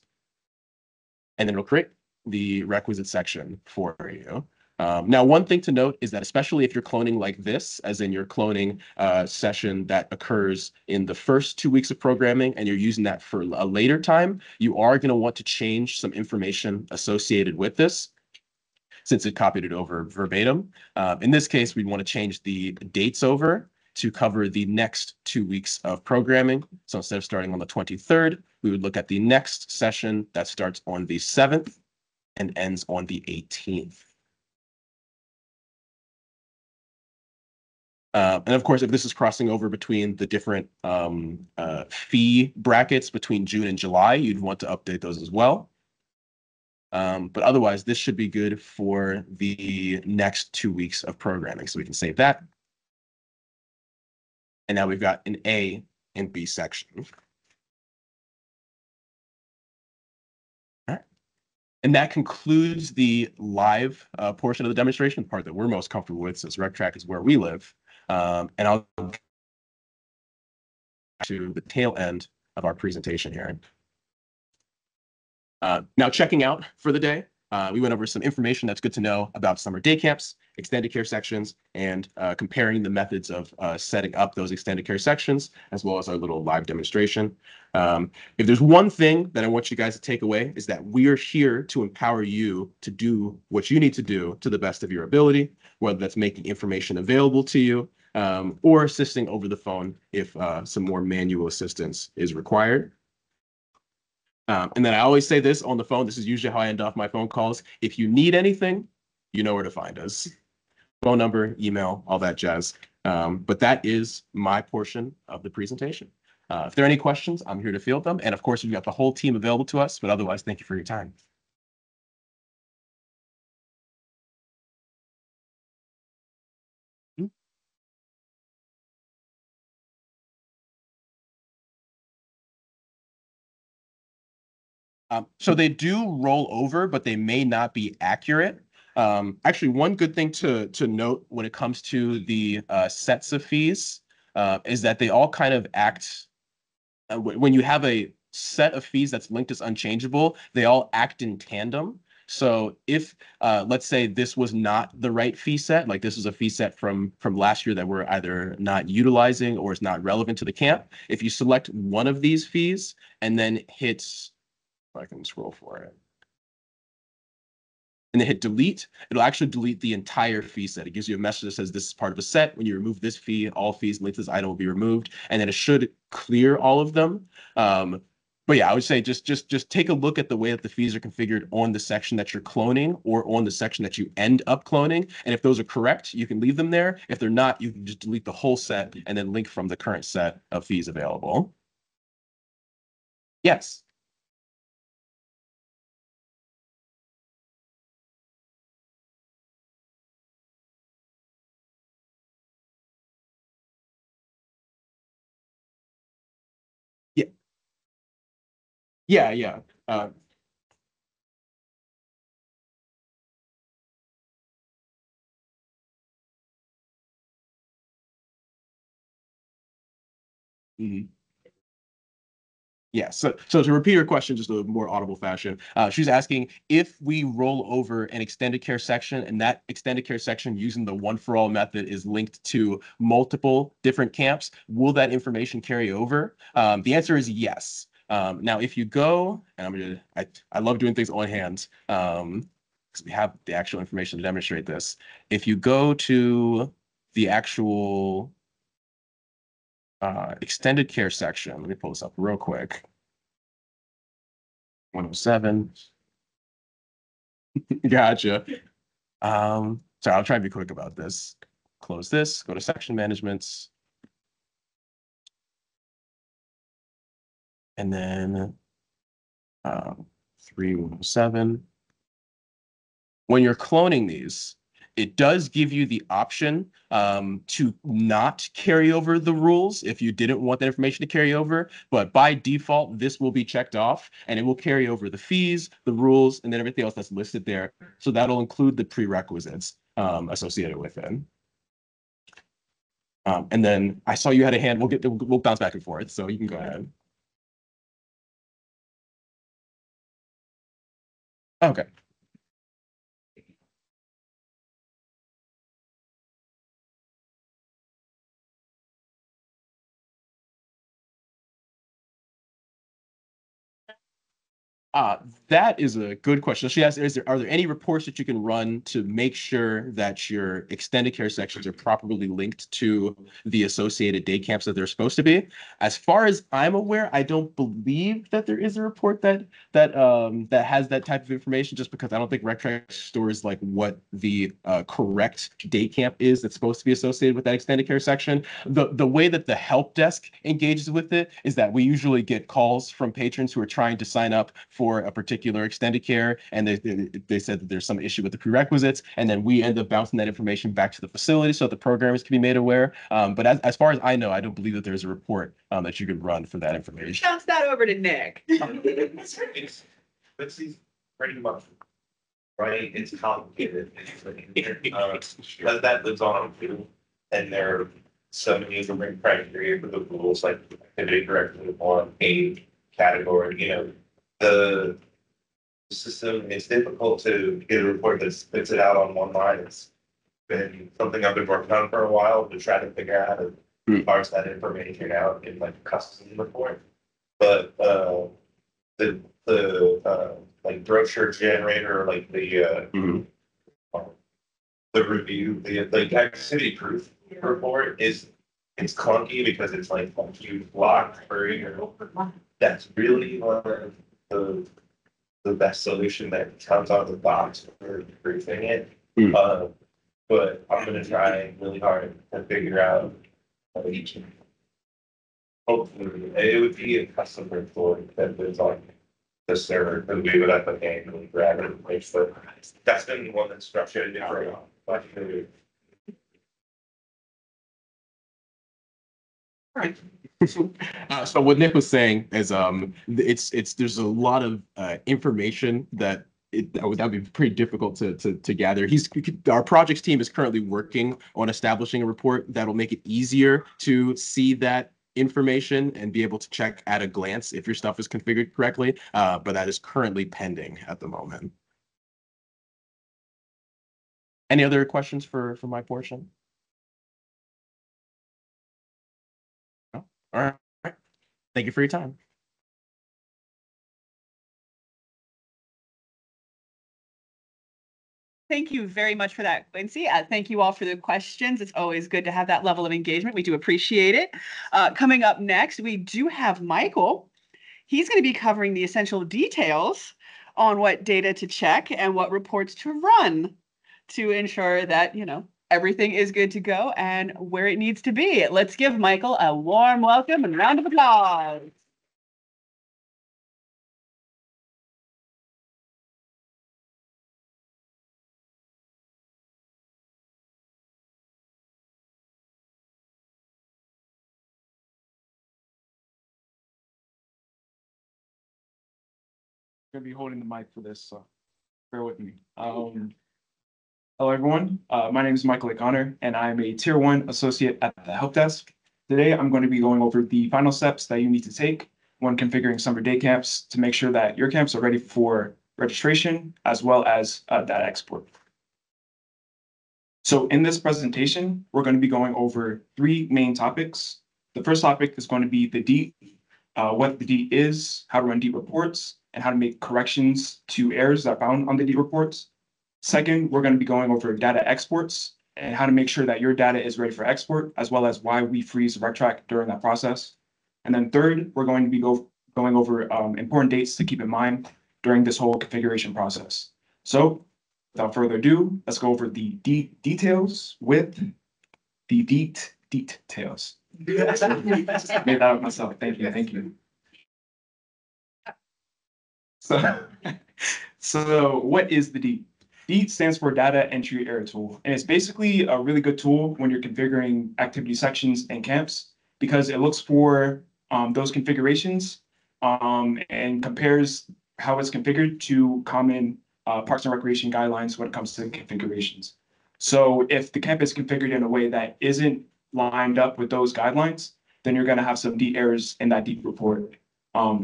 and then it'll create the requisite section for you. Now, one thing to note is that especially if you're cloning like this, as in you're cloning a session that occurs in the first 2 weeks of programming and you're using that for a later time, you are going to want to change some information associated with this, since it copied it over verbatim. In this case, we'd want to change the dates over to cover the next 2 weeks of programming. So instead of starting on the 23rd, we would look at the next session that starts on the 7th and ends on the 18th. And of course, if this is crossing over between the different fee brackets between June and July, you'd want to update those as well. But otherwise, this should be good for the next 2 weeks of programming. So we can save that. And now we've got an A and B section. All right. And that concludes the live portion of the demonstration, the part that we're most comfortable with, since RecTrack is where we live. And I'll go to the tail end of our presentation here. Now, checking out for the day, We went over some information that's good to know about summer day camps, extended care sections, and comparing the methods of setting up those extended care sections, as well as our little live demonstration. If there's one thing that I want you guys to take away is that we are here to empower you to do what you need to do to the best of your ability, whether that's making information available to you or assisting over the phone if some more manual assistance is required. And then I always say this on the phone. This is usually how I end off my phone calls. If you need anything, you know where to find us. Phone number, email, all that jazz. But that is my portion of the presentation. If there are any questions, I'm here to field them. And of course, we've got the whole team available to us. But otherwise, thank you for your time. So they do roll over, but they may not be accurate. Actually, one good thing to note when it comes to the sets of fees is that they all kind of act when you have a set of fees that's linked as unchangeable, they all act in tandem. So if let's say this was not the right fee set, like this was a fee set from last year that we're either not utilizing or is not relevant to the camp, if you select one of these fees and then hit, if I can scroll for it, and then hit delete, it'll actually delete the entire fee set. It gives you a message that says this is part of a set. When you remove this fee, all fees linked to this item will be removed, and then it should clear all of them. But yeah, I would say just take a look at the way that the fees are configured on the section that you're cloning or on the section that you end up cloning. And if those are correct, you can leave them there. If they're not, you can just delete the whole set and then link from the current set of fees available. Yes. Yeah. Yeah. Yeah. Mhm. Yeah, so to repeat her question just a more audible fashion, she's asking if we roll over an extended care section and that extended care section using the one for all method is linked to multiple different camps, will that information carry over? The answer is yes. Now, if you go, and I love doing things on hand, because we have the actual information to demonstrate this. If you go to the actual extended care section, let me pull this up real quick. 107. Gotcha. Sorry, I'll try to be quick about this. Close this, go to section managements. And then 3107. When you're cloning these, it does give you the option to not carry over the rules if you didn't want that information to carry over. But by default, this will be checked off and it will carry over the fees, the rules, and then everything else that's listed there. So that'll include the prerequisites associated with it. And then I saw you had a hand. We'll bounce back and forth, so you can go ahead. Okay. That is a good question. She asked, are there any reports that you can run to make sure that your extended care sections are properly linked to the associated day camps that they're supposed to be? As far as I'm aware, I don't believe that there is a report that has that type of information, just because I don't think RecTrack stores like what the correct day camp is that's supposed to be associated with that extended care section. The way that the help desk engages with it is that we usually get calls from patrons who are trying to sign up for a particular extended care, and they said that there's some issue with the prerequisites, and then we end up bouncing that information back to the facility so that the programmers can be made aware. But as far as I know, I don't believe that there's a report that you could run for that information. Bounce that over to Nick. It's pretty much, right? It's complicated. But that lives on too. And there are some different criteria for the rules, like activity directly on a category, the system, it's difficult to get a report that spits it out on one line. It's been something I've been working on for a while to try to figure out how to parse that information out in like a custom report. But the like brochure generator, like the review, the activity proof report it's clunky because it's like a huge block for you. That's really one of the best solution that comes out of the box for proofing it. But I'm gonna try really hard to figure out hopefully it would be a custom report that was on the server because we would have to manually grab it and place, but that's been the one that's structured different. So what Nick was saying is, it's there's a lot of information that that'd be pretty difficult to gather. Our projects team is currently working on establishing a report that'll make it easier to see that information and be able to check at a glance if your stuff is configured correctly. But that is currently pending at the moment. Any other questions for my portion? No? All right. Thank you for your time. Thank you very much for that, Quincy. Thank you all for the questions. It's always good to have that level of engagement. We do appreciate it. Coming up next, we do have Michael. He's going to be covering the essential details on what data to check and what reports to run to ensure that, everything is good to go and where it needs to be. Let's give Michael a warm welcome and round of applause. Gonna be holding the mic for this, so bear with me. Hello, everyone. My name is Michael O'Connor, and I'm a Tier 1 associate at the help desk. Today, I'm going to be going over the final steps that you need to take when configuring summer day camps to make sure that your camps are ready for registration as well as data export. So in this presentation, we're going to be going over 3 main topics. The first topic is going to be the DEET, what the DEET is, how to run DEET reports, and how to make corrections to errors that are found on the DEET reports. Second, we're going to be going over data exports and how to make sure that your data is ready for export, as well as why we freeze RecTrack during that process. And then third, we're going to be going over important dates to keep in mind during this whole configuration process. So without further ado, let's go over the DEET details with the DEET details. Made that up myself. Thank you. So what is the DEET? DEET stands for Data Entry Error Tool, and it's basically a really good tool when you're configuring activity sections and camps because it looks for those configurations and compares how it's configured to common Parks and Recreation guidelines when it comes to configurations. So if the camp is configured in a way that isn't lined up with those guidelines, then you're going to have some DEET errors in that DEET report.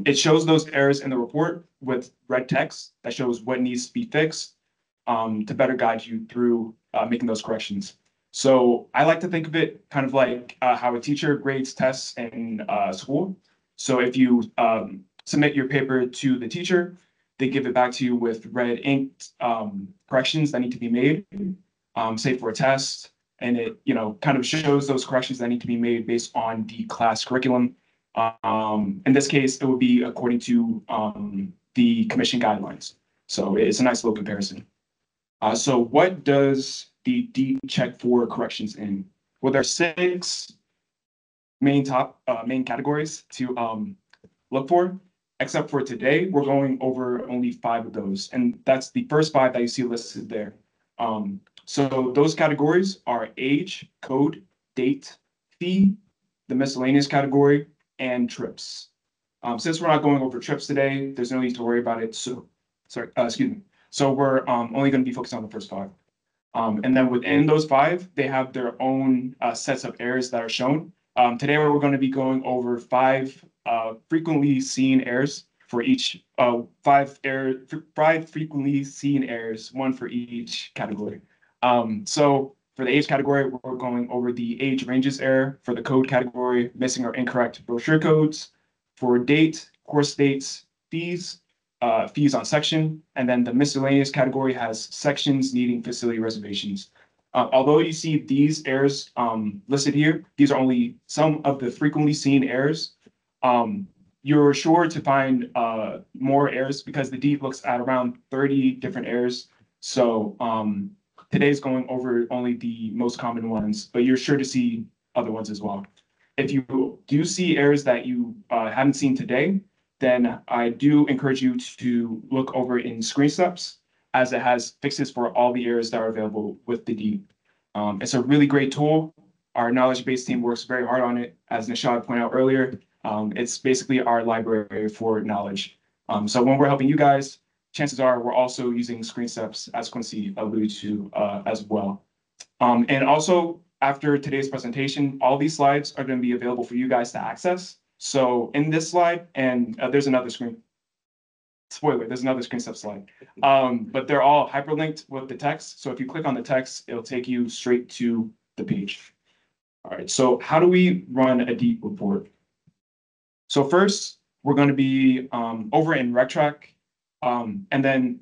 It shows those errors in the report with red text that shows what needs to be fixed to better guide you through making those corrections. So I like to think of it kind of like how a teacher grades tests in school. So if you submit your paper to the teacher, they give it back to you with red inked corrections that need to be made, say for a test, and it kind of shows those corrections that need to be made based on the class curriculum. In this case, it would be according to the commission guidelines. So it's a nice little comparison. So what does the DEET check for corrections in? Well, there are 6 main categories to look for, except for today, we're going over only 5 of those. And that's the first 5 that you see listed there. So those categories are age, code, date, fee, the miscellaneous category, and trips. Since we're not going over trips today, there's no need to worry about it. So, So we're only going to be focused on the first 5. And then within those 5, they have their own sets of errors that are shown. Today, we're going to be going over 5 frequently seen errors for each five frequently seen errors, one for each category. So for the age category, we're going over the age ranges error. For the code category, missing or incorrect brochure codes. For date, course dates, fees, fees on section, and then the miscellaneous category has sections needing facility reservations. Although you see these errors listed here, these are only some of the frequently seen errors. You're sure to find more errors because the DEET looks at around 30 different errors. So today's going over only the most common ones, but you're sure to see other ones as well. If you do see errors that you haven't seen today, then I do encourage you to look over in ScreenSteps, as it has fixes for all the errors that are available with the DEET. It's a really great tool. Our knowledge base team works very hard on it. As Nishad pointed out earlier, it's basically our library for knowledge. So when we're helping you guys, chances are we're also using ScreenSteps, as Quincy alluded to as well. And also, after today's presentation, all these slides are going to be available for you guys to access. So in this slide, and there's another screen. Spoiler, there's another ScreenSteps slide. But they're all hyperlinked with the text. So if you click on the text, it'll take you straight to the page. All right, so how do we run a DEET report? So first, we're going to be over in RecTrack, and then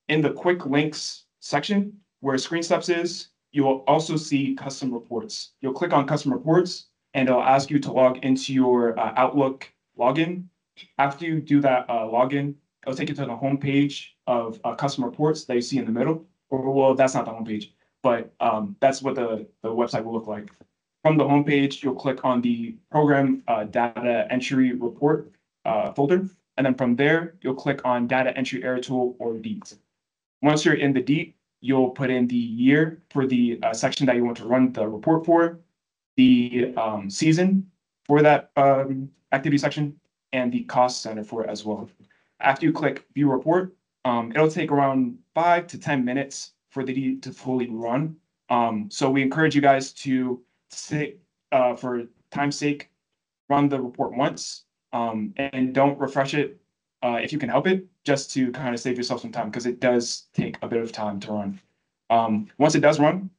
in the quick links section where ScreenSteps is, you will also see custom reports. You'll click on custom reports, and it'll ask you to log into your Outlook login. After you do that login, it'll take you to the home page of custom reports that you see in the middle. Or, well, that's not the home page, but that's what the website will look like. From the home page, you'll click on the program data entry report folder. And then from there, you'll click on data entry error tool or DEET. Once you're in the DEET, you'll put in the year for the section that you want to run the report for, the season for that activity section, and the cost center for it as well. After you click view report, it'll take around 5 to 10 minutes for the DEET to fully run. So we encourage you guys to for time's sake, run the report once and don't refresh it if you can help it, just to kind of save yourself some time, because it does take a bit of time to run. Once it does run,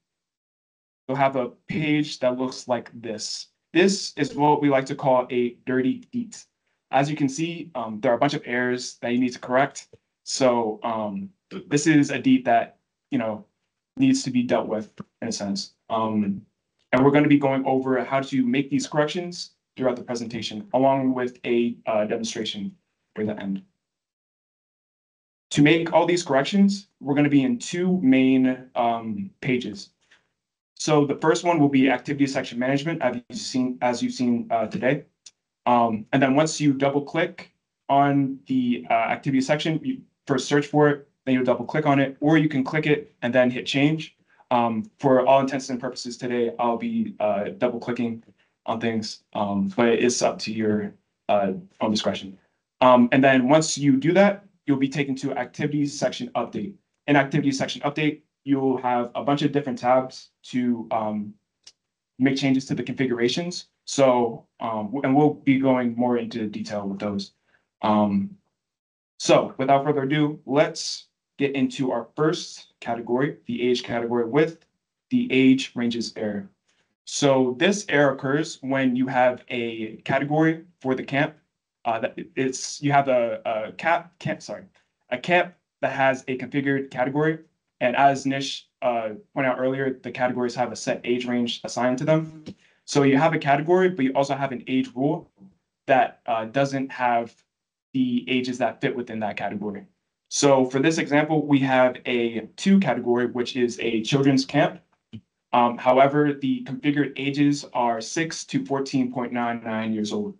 you'll have a page that looks like this. This is what we like to call a dirty DEET. As you can see, there are a bunch of errors that you need to correct. So this is a DEET that, needs to be dealt with in a sense. And we're going to be going over how to make these corrections throughout the presentation, along with a demonstration for the end. To make all these corrections, we're going to be in two main pages. So the first one will be activity section management, as you've seen today. And then once you double click on the activity section, you first search for it, then you'll double click on it, or you can click it and then hit change. For all intents and purposes today, I'll be double clicking on things, but it's up to your own discretion. And then once you do that, you'll be taken to activities section update. In activities section update, you'll have a bunch of different tabs to make changes to the configurations. So, and we'll be going more into detail with those. So without further ado, let's get into our first category, the age category, with the age ranges error. So this error occurs when you have a category for the camp. You have a camp that has a configured category. And as Nish pointed out earlier, the categories have a set age range assigned to them. So you have a category, but you also have an age rule that doesn't have the ages that fit within that category. So for this example, we have a 2 category, which is a children's camp. However, the configured ages are 6 to 14.99 years old.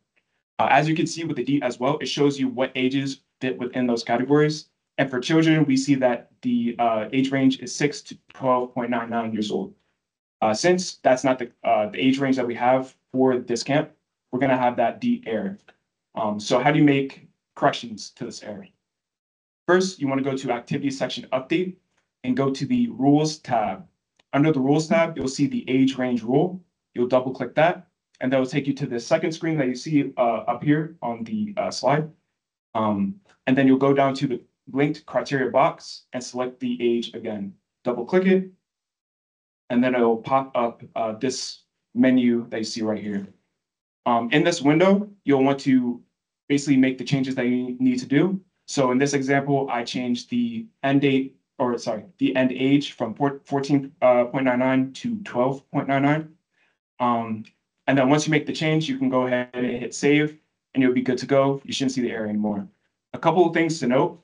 As you can see with the DEET as well, it shows you what ages fit within those categories. And for children, we see that the age range is 6 to 12.99 years old. Since that's not the age range that we have for this camp, we're going to have that DEET error. So how do you make corrections to this error? First, you want to go to Activity Section Update and go to the Rules tab. Under the Rules tab, you'll see the age range rule. You'll double click that, and that will take you to the second screen that you see up here on the slide. And then you'll go down to the linked criteria box and select the age again. Double click it, and then it'll pop up this menu that you see right here. In this window, you'll want to basically make the changes that you need to do. So in this example, I changed the end date, or sorry, the end age from 14.99 to 12.99. And then once you make the change, you can go ahead and hit save, and you'll be good to go. You shouldn't see the error anymore. A couple of things to note.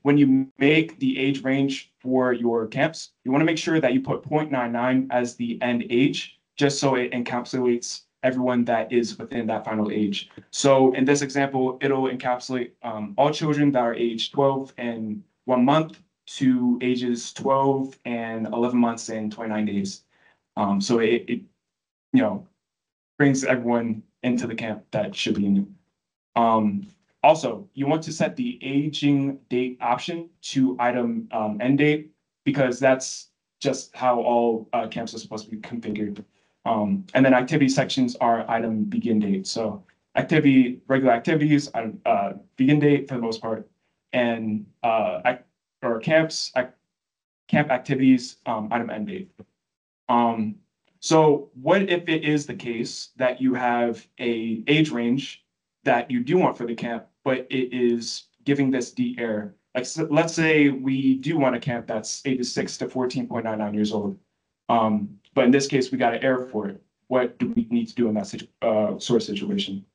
When you make the age range for your camps, you want to make sure that you put 0.99 as the end age, just so it encapsulates everyone that is within that final age. So in this example, it'll encapsulate all children that are age 12 and 1 month to ages 12 and 11 months and 29 days. So it brings everyone into the camp that should be in it. Also, you want to set the aging date option to item end date, because that's just how all camps are supposed to be configured. And then activity sections are item begin date. So regular activities, begin date for the most part, and camp activities, item end date. So what if it is the case that you have a age range that you do want for the camp, but it is giving this D error? Like, so let's say we do want a camp that's ages 6 to 14.99 years old. But in this case, we got an error for it. What do we need to do in that sort of situation?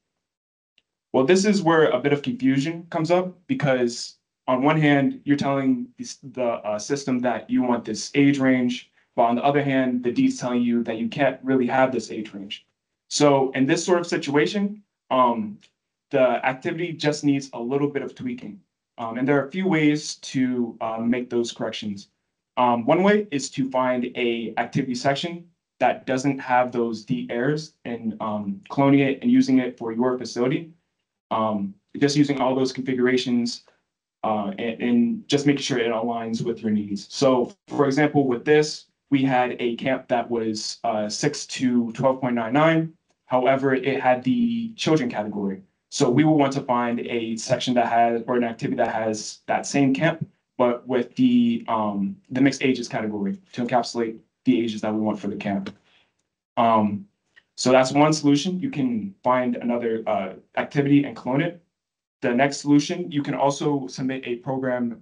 Well, this is where a bit of confusion comes up, because on one hand, you're telling the system that you want this age range, but on the other hand, the D's telling you that you can't really have this age range. So in this sort of situation, the activity just needs a little bit of tweaking. And there are a few ways to make those corrections. One way is to find a activity section that doesn't have those D errors, and cloning it and using it for your facility. Just using all those configurations and just making sure it aligns with your needs. So for example, with this, we had a camp that was 6 to 12.99. However, it had the children category. So we will want to find a section that has, or an activity that has that same camp, but with the mixed ages category to encapsulate the ages that we want for the camp. So that's one solution. You can find another activity and clone it. The next solution, you can also submit a program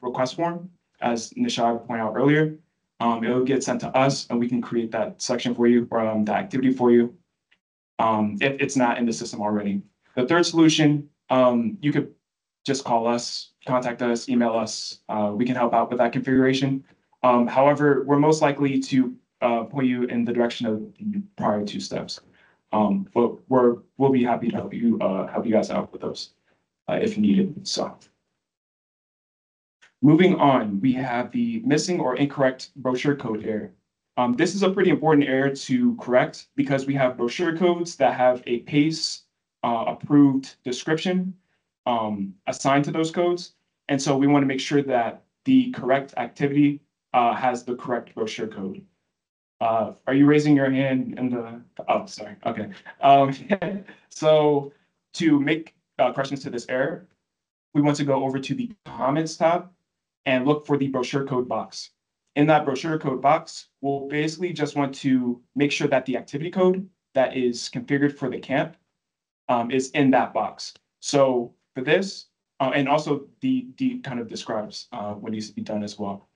request form, as Nishad pointed out earlier. It'll get sent to us, and we can create that section for you, or the activity for you, if it's not in the system already. The third solution, you could just call us, contact us, email us. We can help out with that configuration. However, we're most likely to point you in the direction of the prior two steps. But we'll be happy to help you guys out with those if needed. So moving on, we have the missing or incorrect brochure code error. This is a pretty important error to correct, because we have brochure codes that have a PACE approved description assigned to those codes. And so we want to make sure that the correct activity has the correct brochure code. Are you raising your hand in the, oh, sorry, okay. So to make corrections to this error, we want to go over to the comments tab and look for the brochure code box. In that brochure code box, we'll basically just want to make sure that the activity code that is configured for the camp is in that box. So for this, and also the kind of describes what needs to be done as well.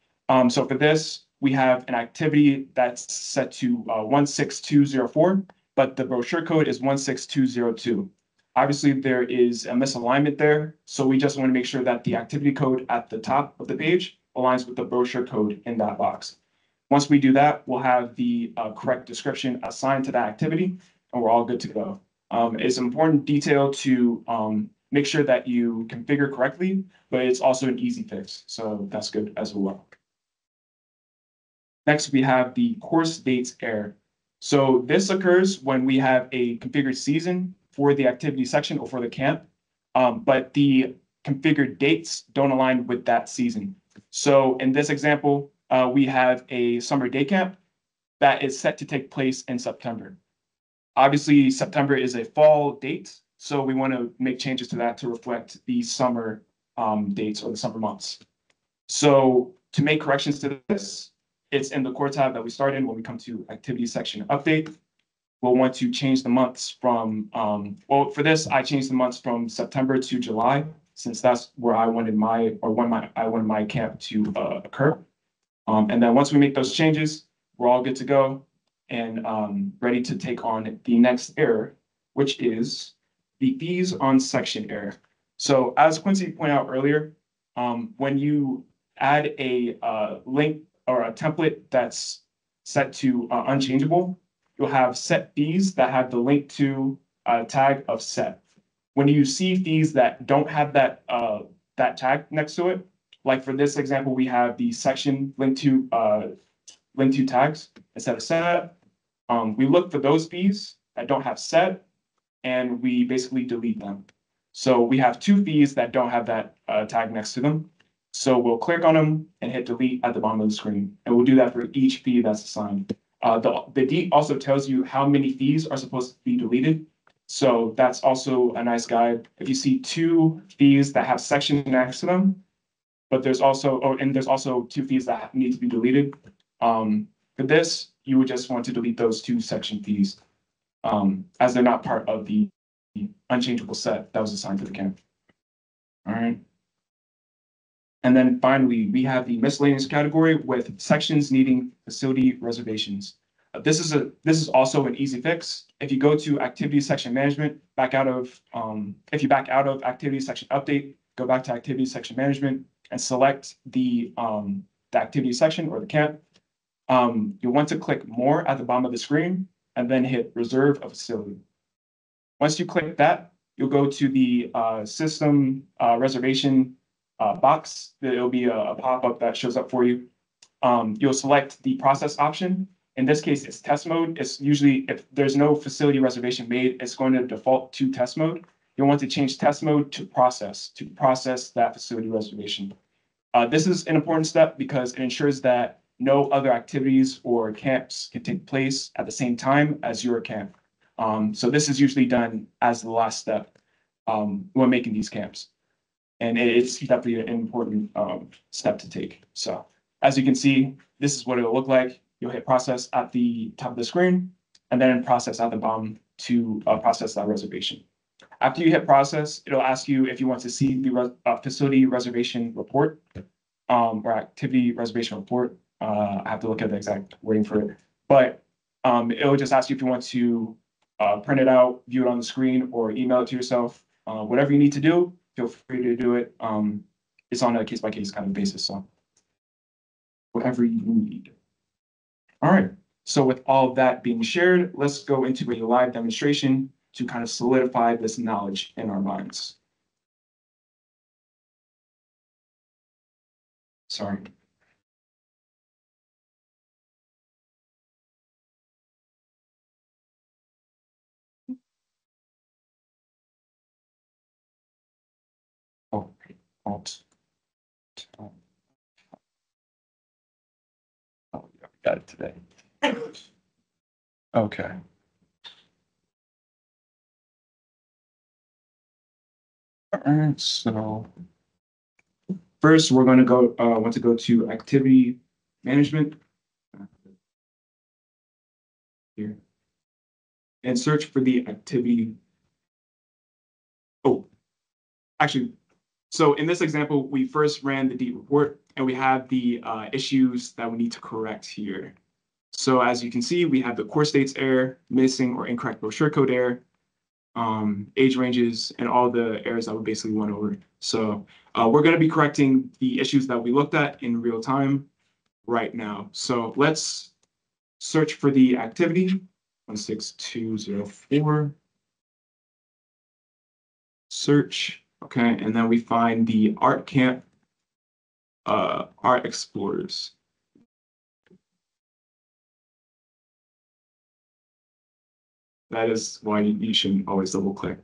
So for this, we have an activity that's set to 16204, but the brochure code is 16202. Obviously, there is a misalignment there, so we just want to make sure that the activity code at the top of the page aligns with the brochure code in that box. Once we do that, we'll have the correct description assigned to that activity, and we're all good to go. It's an important detail to make sure that you configure correctly, but it's also an easy fix, so that's good as well. Next, we have the course dates error. So this occurs when we have a configured season for the activity section or for the camp, but the configured dates don't align with that season. So in this example, we have a summer day camp that is set to take place in September. Obviously, September is a fall date, So we want to make changes to that to reflect the summer dates or the summer months. So to make corrections to this, it's in the core tab that we start in when we come to activity section update. We'll want to change the months from, well, for this, I changed the months from September to July, since that's where I wanted my, or when I wanted my camp to occur. And then once we make those changes, we're all good to go and ready to take on the next error, which is the fees on section error. So as Quincy pointed out earlier, when you add a link or a template that's set to unchangeable, you'll have set fees that have the link to tag of set. When you see fees that don't have that that tag next to it, like for this example, we have the section link to tags instead of set. We look for those fees that don't have set, and we basically delete them. So we have two fees that don't have that tag next to them. So we'll click on them and hit delete at the bottom of the screen. And we'll do that for each fee that's assigned. The DEET also tells you how many fees are supposed to be deleted. So that's also a nice guide. If you see two fees that have section next to them, but there's also, and there's also two fees that need to be deleted. For this, you would just want to delete those two section fees as they're not part of the unchangeable set that was assigned to the camp. All right. And then finally, we have the miscellaneous category with sections needing facility reservations. This is also an easy fix. If you go to activity section management, if you back out of activity section update, go back to activity section management and select the activity section or the camp. You'll want to click more at the bottom of the screen and then hit reserve a facility. Once you click that, you'll go to the system reservation box. It'll be a pop-up that shows up for you. You'll select the process option. In this case, it's test mode. It's usually, if there's no facility reservation made, it's going to default to test mode. You'll want to change test mode to process that facility reservation. This is an important step because it ensures that no other activities or camps can take place at the same time as your camp. So this is usually done as the last step when making these camps. And it's definitely an important step to take. So as you can see, this is what it'll look like. You'll hit process at the top of the screen and then process at the bottom to process that reservation. After you hit process, it'll ask you if you want to see the facility reservation report or activity reservation report. I have to look at the exact wording for it, but it'll just ask you if you want to print it out, view it on the screen, or email it to yourself. Whatever you need to do, feel free to do it. It's on a case-by-case kind of basis, so whatever you need. All right, so with all of that being shared, let's go into a live demonstration to kind of solidify this knowledge in our minds. Sorry. Oh, Alt. Oh, yeah, we got it today. Okay. All right, so first we're going to want to go to activity management here and search for the activity. Oh, actually, so in this example, we first ran the DEET report and we have the issues that we need to correct here. So as you can see, we have the core states error, missing or incorrect brochure code error, age ranges, and all the errors that we basically went over. So we're going to be correcting the issues that we looked at in real time right now. So let's search for the activity 16204. Search, okay, and then we find the art camp, art explorers. That is why you shouldn't always double click.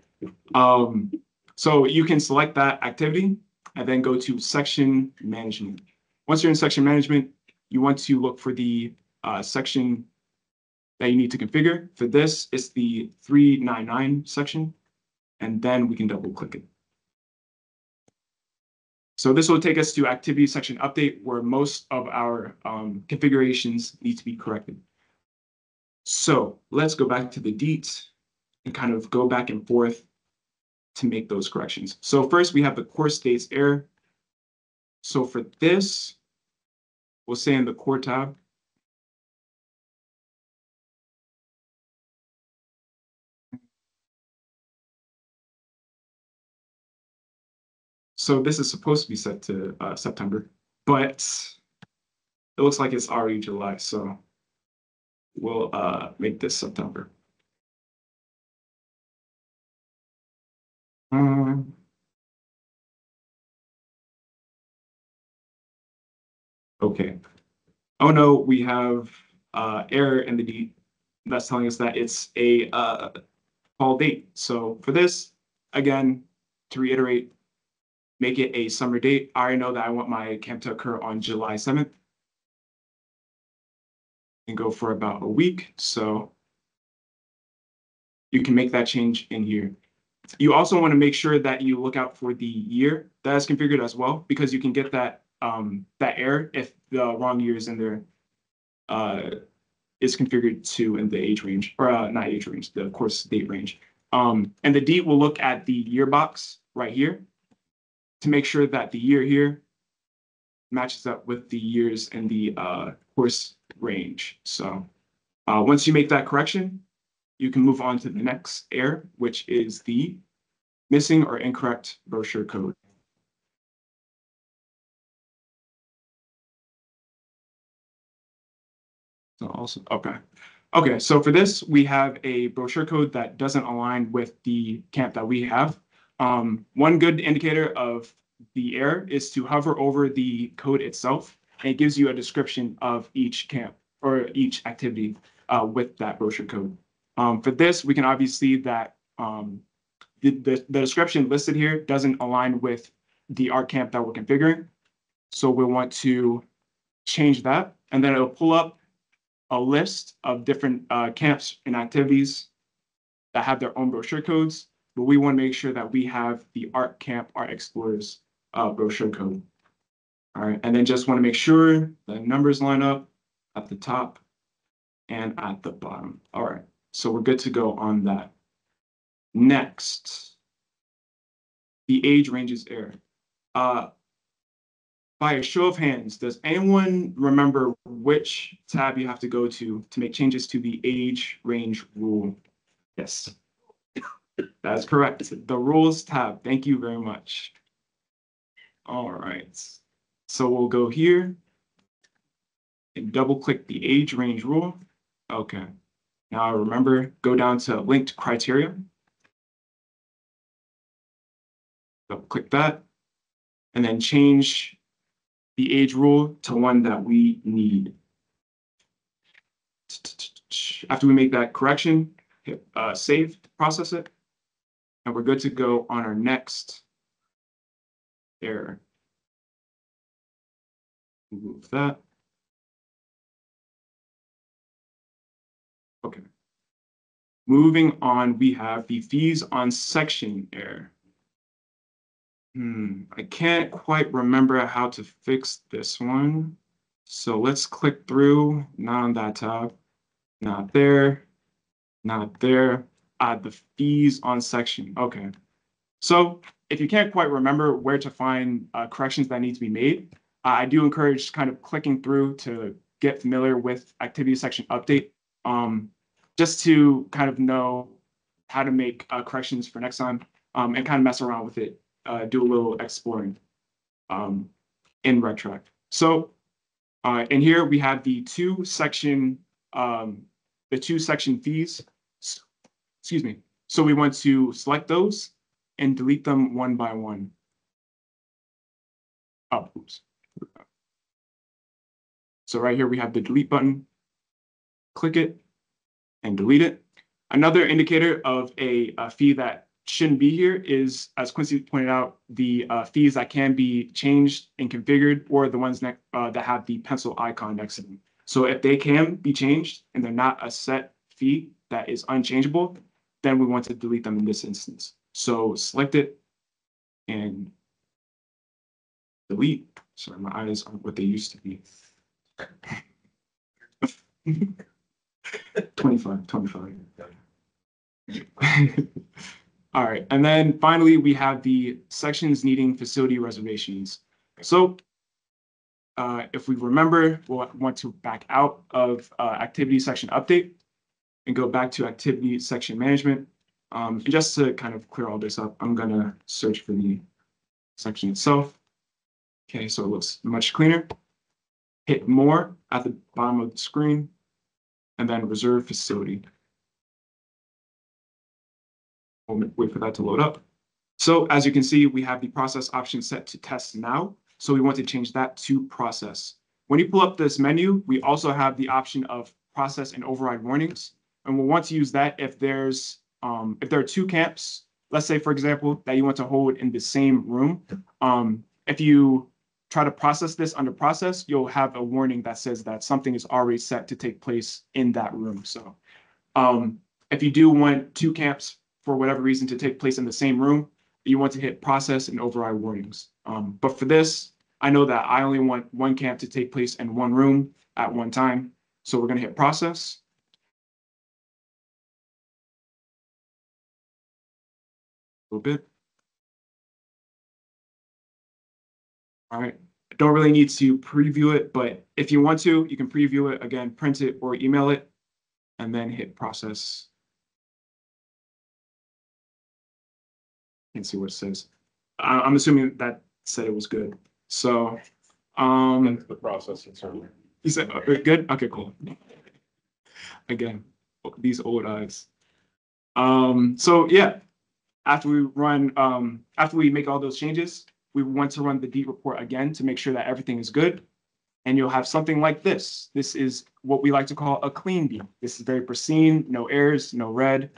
So you can select that activity and then go to section management. Once you're in section management, you want to look for the section that you need to configure. For this, it's the 399 section. and then we can double click it. So this will take us to activity section update, where most of our configurations need to be corrected. So let's go back to the DEET and kind of go back and forth to make those corrections. So first we have the course dates error. So for this, we'll say in the core tab, so this is supposed to be set to September, but it looks like it's already July. So we'll make this September. Okay. Oh no, we have error in the DEET that's telling us that it's a fall date. So for this, again, to reiterate, make it a summer date. I already know that I want my camp to occur on July 7th. And go for about a week. So you can make that change in here. You also want to make sure that you look out for the year that is configured as well, because you can get that that error if the wrong year is in there, is configured to in the age range, or not age range, the course date range. And the DEET will look at the year box right here to make sure that the year here matches up with the years in the course range. So once you make that correction, you can move on to the next error, which is the missing or incorrect brochure code. So also, okay, so for this, we have a brochure code that doesn't align with the camp that we have. One good indicator of the error is to hover over the code itself, and it gives you a description of each camp or each activity with that brochure code. For this, we can obviously see that the description listed here doesn't align with the art camp that we're configuring. So we'll want to change that, and then it'll pull up a list of different camps and activities that have their own brochure codes, but we want to make sure that we have the Art Camp Art Explorers brochure code. All right, and then just want to make sure the numbers line up at the top and at the bottom. All right, so we're good to go on that. Next, the age ranges error. By a show of hands, does anyone remember which tab you have to go to make changes to the age range rule? Yes, that's correct. The rules tab. Thank you very much. All right. So we'll go here and double click the age range rule. Okay. Now remember, go down to linked criteria. Double click that and then change the age rule to one that we need. After we make that correction, hit save, process it, and we're good to go on our next error. Move that. Okay. Moving on, we have the fees on section error. I can't quite remember how to fix this one. So let's click through, not on that tab, not there, not there. The fees on section, okay. So if you can't quite remember where to find corrections that need to be made, I do encourage kind of clicking through to get familiar with activity section update, just to kind of know how to make corrections for next time, and kind of mess around with it. Do a little exploring in RecTrack. So in here we have the two section fees. Excuse me. So we want to select those and delete them one by one. Oh, oops. So right here we have the delete button. Click it and delete it. Another indicator of a fee that shouldn't be here is, as Quincy pointed out, the fees that can be changed and configured, or the ones that have the pencil icon next to them. So if they can be changed and they're not a set fee that is unchangeable, then we want to delete them in this instance. So select it and delete. Sorry, my eyes aren't what they used to be. 25. All right, and then finally, we have the sections needing facility reservations. So if we remember, we'll want to back out of activity section update and go back to activity section management. And just to kind of clear all this up, I'm gonna search for the section itself. Okay, so it looks much cleaner. Hit more at the bottom of the screen, and then reserve facility. We'll wait for that to load up. So as you can see, we have the process option set to test now. So we want to change that to process. When you pull up this menu, we also have the option of process and override warnings. And we'll want to use that if there are two camps, let's say, for example, that you want to hold in the same room. If you try to process this under process, you'll have a warning that says that something is already set to take place in that room. So if you do want two camps for whatever reason to take place in the same room, you want to hit process and override warnings. But for this, I know that I only want one camp to take place in one room at one time. So we're gonna hit process. A little bit. All right, don't really need to preview it, but if you want to, you can preview it again, print it or email it, and then hit process. Can't see what it says. I'm assuming that said it was good. So, That's the process internally. you said good? Okay, cool. Again, these old eyes. So yeah, after we make all those changes, we want to run the DEET report again to make sure that everything is good. And you'll have something like this. This is what we like to call a clean DEET. This is very pristine, no errors, no red,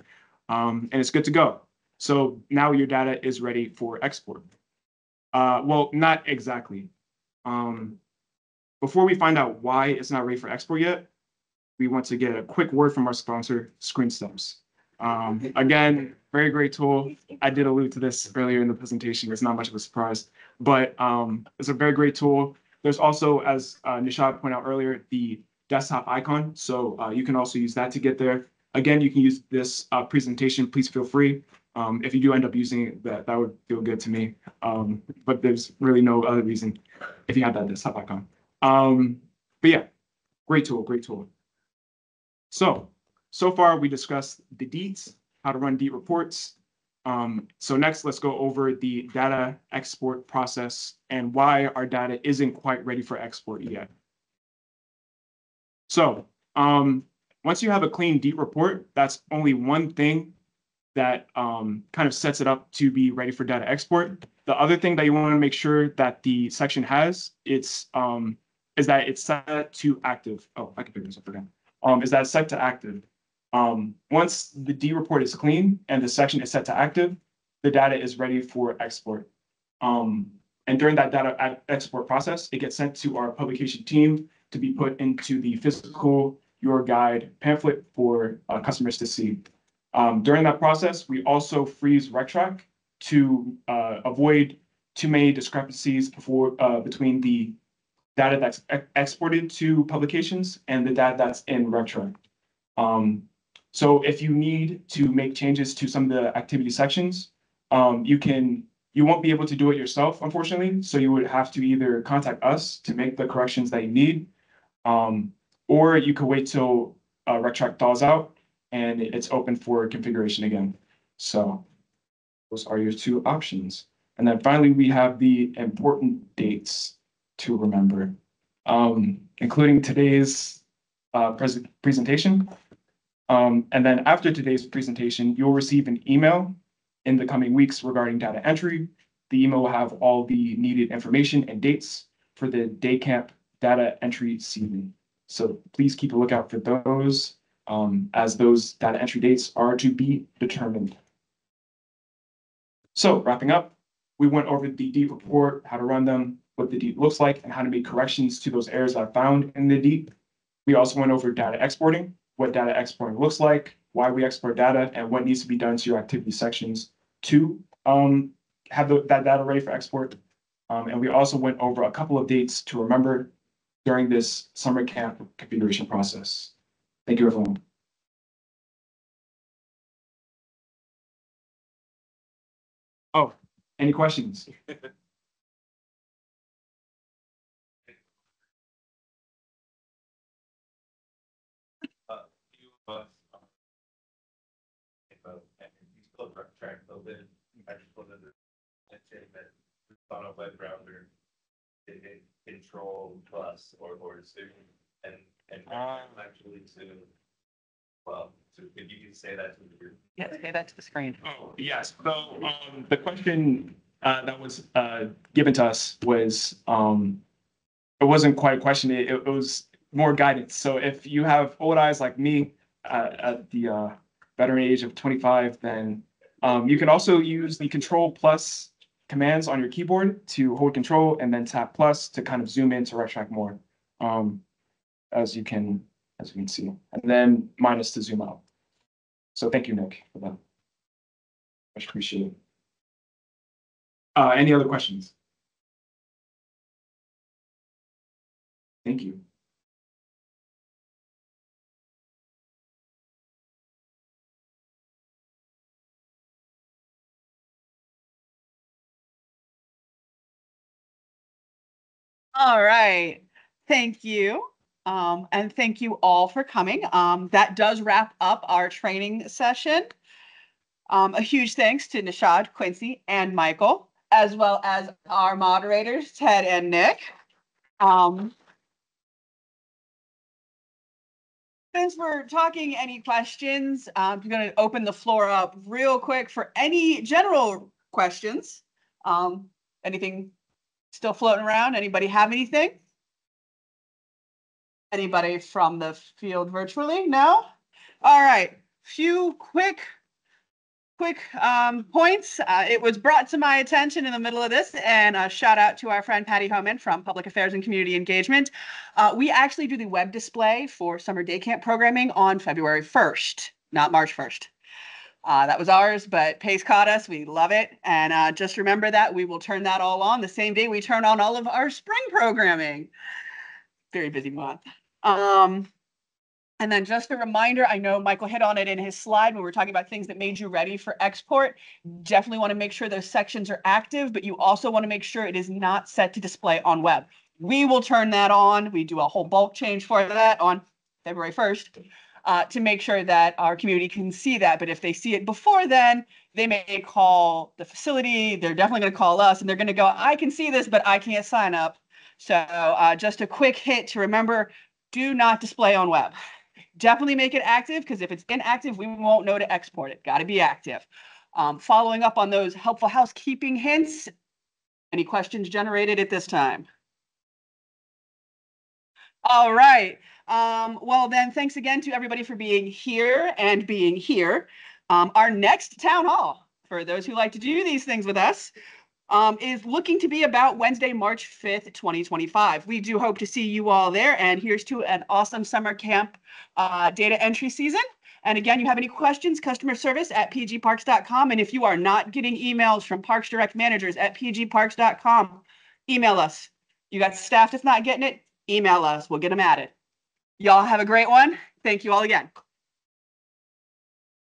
and it's good to go. So now your data is ready for export. Well, not exactly. Before we find out why it's not ready for export yet, we want to get a quick word from our sponsor, ScreenSteps. Again, very great tool. I did allude to this earlier in the presentation. It's not much of a surprise, but it's a very great tool. There's also, as Nishad pointed out earlier, the desktop icon. So you can also use that to get there. Again, you can use this presentation. Please feel free. If you do end up using it, that would feel good to me. But there's really no other reason if you have that desktop icon. But yeah, great tool, great tool. So far we discussed the DEETs, how to run DEET reports. So next, let's go over the data export process and why our data isn't quite ready for export yet. So once you have a clean DEET report, that's only one thing that kind of sets it up to be ready for data export. The other thing that you want to make sure that the section has, is that it's set to active. Oh, I can pick this up again. Is that set to active? Once the DEET report is clean and the section is set to active, the data is ready for export. And during that data export process, it gets sent to our publication team to be put into the physical Your Guide pamphlet for customers to see. During that process, we also freeze RecTrack to avoid too many discrepancies between the data that's exported to publications and the data that's in RecTrack. So if you need to make changes to some of the activity sections, you won't be able to do it yourself, unfortunately. So you would have to either contact us to make the corrections that you need, or you could wait till RecTrack thaws out and it's open for configuration again. So those are your two options. And then finally, we have the important dates to remember, including today's presentation. And then after today's presentation, you'll receive an email in the coming weeks regarding data entry. The email will have all the needed information and dates for the day camp data entry season. So please keep a lookout for those, as those data entry dates are to be determined. So wrapping up, we went over the DEET report, how to run them, what the DEET looks like, and how to make corrections to those errors that are found in the DEET. We also went over data exporting, what data exporting looks like, why we export data, and what needs to be done to your activity sections to have that data ready for export. And we also went over a couple of dates to remember during this summer camp configuration process. Thank you, everyone. Oh, any questions? Few of us, and you still track a little bit. I just wanted to say that on a web browser, it control plus or Zoom and actually to, well, so if you can say that to the group. Yeah, say that to the screen. Oh, yes. So the question that was given to us was, it wasn't quite a question, it was more guidance. So if you have old eyes like me at the veteran age of 25, then you can also use the Control Plus commands on your keyboard to hold Control and then tap plus to kind of zoom in to retract more, as you can see, and then minus to zoom out. So thank you, Nick, for that. Much appreciated. Any other questions? Thank you. All right. Thank you. And thank you all for coming. That does wrap up our training session. A huge thanks to Nishad, Quincy, and Michael, as well as our moderators, Ted and Nick. Since we're talking any questions, I'm going to open the floor up real quick for any general questions. Anything still floating around? Anybody have anything? Anybody from the field virtually? No? All right. Few quick points. It was brought to my attention in the middle of this, and a shout out to our friend Patty Homan from Public Affairs and Community Engagement. We actually do the web display for summer day camp programming on February 1st, not March 1st. That was ours, but Pace caught us. We love it. And just remember that we will turn that all on the same day we turn on all of our spring programming. Very busy month. And then just a reminder, I know Michael hit on it in his slide when we were talking about things that made you ready for export. Definitely want to make sure those sections are active, but you also want to make sure it is not set to display on web. We will turn that on. We do a whole bulk change for that on February 1st to make sure that our community can see that. But if they see it before then, they may call the facility. They're definitely going to call us and they're going to go, I can see this, but I can't sign up. So just a quick hit to remember, do not display on web. Definitely make it active, because if it's inactive, we won't know to export it. Got to be active. Following up on those helpful housekeeping hints, any questions generated at this time? All right. Well, then, thanks again to everybody for being here and being here. Our next town hall, for those who like to do these things with us, is looking to be about Wednesday, March 5th, 2025. We do hope to see you all there. And here's to an awesome summer camp data entry season. And again, you have any questions, customer service at pgparks.com. And if you are not getting emails from Parks Direct managers at pgparks.com, email us. You got staff that's not getting it, email us. We'll get them added. Y'all have a great one. Thank you all again.